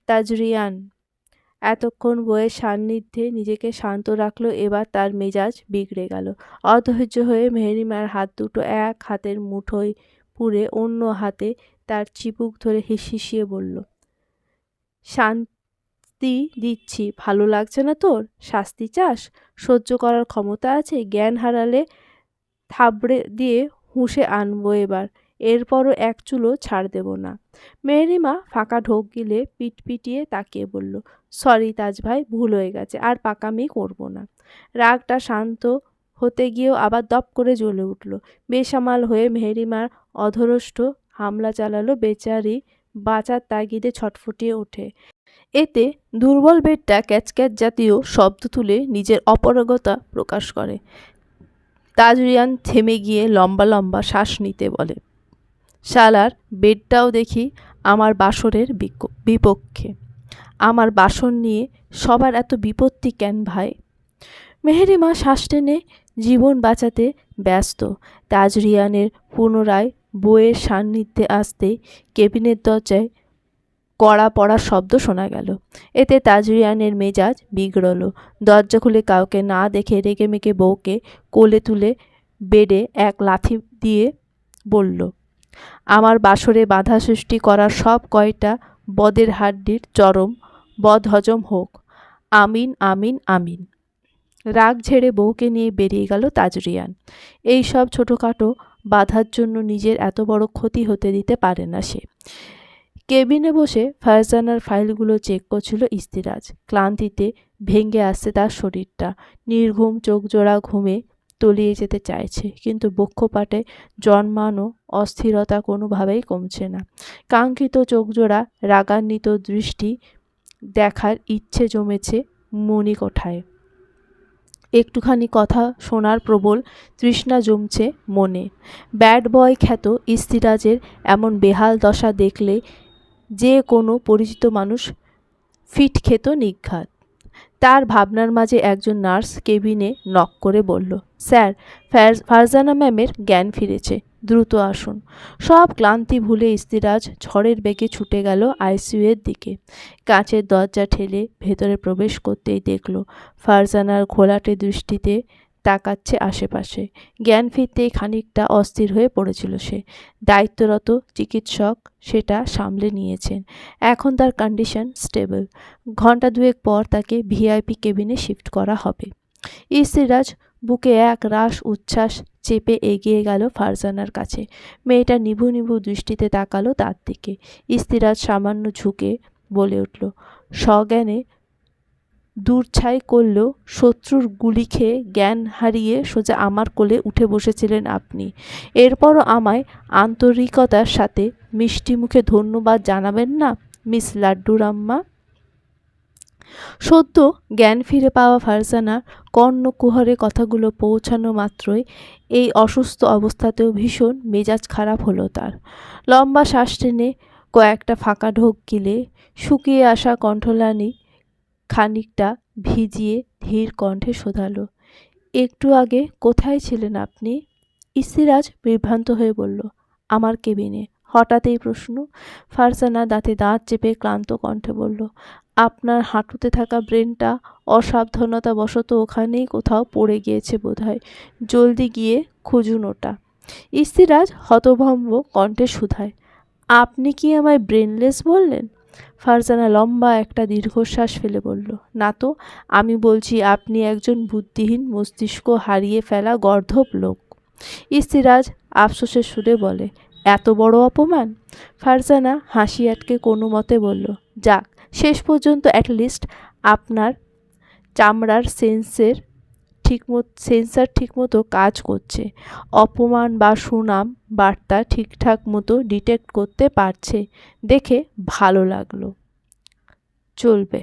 তাজরিয়ান। এতক্ষণ বইয়ের সান্নিধ্যে নিজেকে শান্ত রাখল, এবার তার মেজাজ বিগড়ে গেল। অধৈর্য হয়ে মেহেরিমার হাত দুটো এক হাতের মুঠোয় পুরে অন্য হাতে তার চিবুক ধরে হিসহিসিয়ে বলল, শান্তি দিচ্ছি, ভালো লাগছে না তোর? শাস্তি চাস? সহ্য করার ক্ষমতা আছে? জ্ঞান হারালে থাবড়ে দিয়ে হুঁশে আনবো এবার, এরপরও এক চুলও ছাড় দেব না। মেহেরিমা ফাঁকা ঢোক গিলে পিটপিটিয়ে তাকিয়ে বলল, সরি তাজ ভাই, ভুল হয়ে গেছে, আর পাকামি করব না। রাগটা শান্ত হতে গিয়েও আবার দপ করে জ্বলে উঠল। বেসামাল হয়ে মেহেরিমার অধরষ্ট হামলা চালালো। বেচারি বাঁচার তাগিদে ছটফটিয়ে ওঠে। এতে দুর্বল বেডটা ক্যাচক্যাচ জাতীয় শব্দ তুলে নিজের অপারগতা প্রকাশ করে। তাজরিয়ান থেমে গিয়ে লম্বা লম্বা শ্বাস নিতে বলে, শালার বেডটাও দেখি আমার বাসরের বিপক্ষে। আমার বাসর নিয়ে সবার এত বিপত্তি কেন ভাই? মেহেরিমা শ্বাস টেনে জীবন বাঁচাতে ব্যস্ত। তাজরিয়ানের পুনরায় বইয়ের সান্নিধ্যে আসতে কেবিনের দরজায় কড়া পড়ার শব্দ শোনা গেল। এতে তাজরিয়ানের মেজাজ বিগড়ল। দরজা খুলে কাউকে না দেখে রেগেমেগে বউকে কোলে তুলে বেডে এক লাথি দিয়ে বলল, আমার বাসরে বাধা সৃষ্টি করার সব কয়টা বদের হাড্ডির চরম বদহজম হোক। আমিন আমিন আমিন। রাগ ঝেড়ে বউকে নিয়ে বেরিয়ে গেল তাজরিয়ান। এই সব ছোটোখাটো বাধার জন্য নিজের এত বড় ক্ষতি হতে দিতে পারে না সে। কেবিনে বসে ফারজানার ফাইলগুলো চেক করছিল ইস্তিরাজ। ক্লান্তিতে ভেঙে আসছে তার শরীরটা। নির্ঘুম চোখজোড়া ঘুমে তলিয়ে যেতে চাইছে, কিন্তু বক্ষপাটে জন্মানো অস্থিরতা কোনোভাবেই কমছে না। কাঙ্ক্ষিত চোখজোড়া রাগান্বিত দৃষ্টি দেখার ইচ্ছে জমেছে মণিকোঠায়। একটুখানি কথা শোনার প্রবল তৃষ্ণা জমছে মনে। ব্যাড বয় খ্যাত ইস্তিরাজের এমন বেহাল দশা দেখলে যে কোনো পরিচিত মানুষ ফিট খেত নিঘাত। তার ভাবনার মাঝে একজন নার্স কেবিনে নক করে বলল, স্যার, ফারজানা ম্যামের জ্ঞান ফিরেছে, দ্রুত আসুন। সব ক্লান্তি ভুলে ইস্তিরাজ ঝড়ের বেগে ছুটে গেল আইসিইউয়ের দিকে। কাঁচের দরজা ঠেলে ভেতরে প্রবেশ করতেই দেখল ফারজানার ঘোলাটে দৃষ্টিতে তাকাচ্ছে আশেপাশে। জ্ঞান ফিরতেই খানিকটা অস্থির হয়ে পড়েছিল সে। দায়িত্বরত চিকিৎসক সেটা সামলে নিয়েছেন। এখন তার কন্ডিশন স্টেবল। ঘন্টা দুয়েক পর তাকে ভিআইপি কেবিনে শিফট করা হবে। ইস্তিরাজ বুকে এক রাশ উচ্ছ্বাস চেপে এগিয়ে গেল ফারজানার কাছে। মেয়েটা নিভু নিভু দৃষ্টিতে তাকালো তার দিকে। ইস্তিরাজ সামান্য ঝুঁকে বলে উঠল, সজ্ঞানে দূরছাই করলেও শত্রুর গুলি খেয়ে জ্ঞান হারিয়ে সোজা আমার কোলে উঠে বসেছিলেন আপনি। এরপরও আমায় আন্তরিকতার সাথে মিষ্টি মুখে ধন্যবাদ জানাবেন না মিস লাড্ডুর আম্মা? সদ্য জ্ঞান ফিরে পাওয়া ফারজানা কর্ণকুহরে কথাগুলো পৌঁছানো মাত্রই এই অসুস্থ অবস্থাতেও ভীষণ মেজাজ খারাপ হলো তার। লম্বা শ্বাস টেনে কয়েকটা ফাঁকা ঢোক গিলে শুকিয়ে আসা কণ্ঠলানি খানিকটা ভিজিয়ে ধীর কণ্ঠে শোধালো, একটু আগে কোথায় ছিলেন আপনি? ইস্তিরাজ বিভ্রান্ত হয়ে বলল, আমার কেবিনে। হঠাৎ এই প্রশ্ন? ফারজানা দাঁতে দাঁত চেপে ক্লান্ত কণ্ঠে বলল, আপনার হাঁটুতে থাকা ব্রেনটা অসাবধানতাবশত ওখানেই কোথাও পড়ে গিয়েছে বোধহয়। জলদি গিয়ে খুঁজুন ওটা। ইস্তিরাজ হতভম্ব কণ্ঠে শুধায়, আপনি কি আমায় ব্রেনলেস বললেন? ফারজানা লম্বা একটা দীর্ঘশ্বাস ফেলে বলল, না তো, আমি বলছি আপনি একজন বুদ্ধিহীন, মস্তিষ্ক হারিয়ে ফেলা গর্দভ লোক। ইস্তিরাজ আফসোসের সুরে বলে, এত বড় অপমান? ফারজানা হাসি আটকে কোনো মতে বলল, যাক, শেষ পর্যন্ত অ্যাটলিস্ট আপনার চামড়ার সেন্সার ঠিকমতো কাজ করছে। অপমান বা সুনাম বার্তা ঠিকঠাক মতো ডিটেক্ট করতে পারছে। দেখে ভালো লাগলো। চলবে।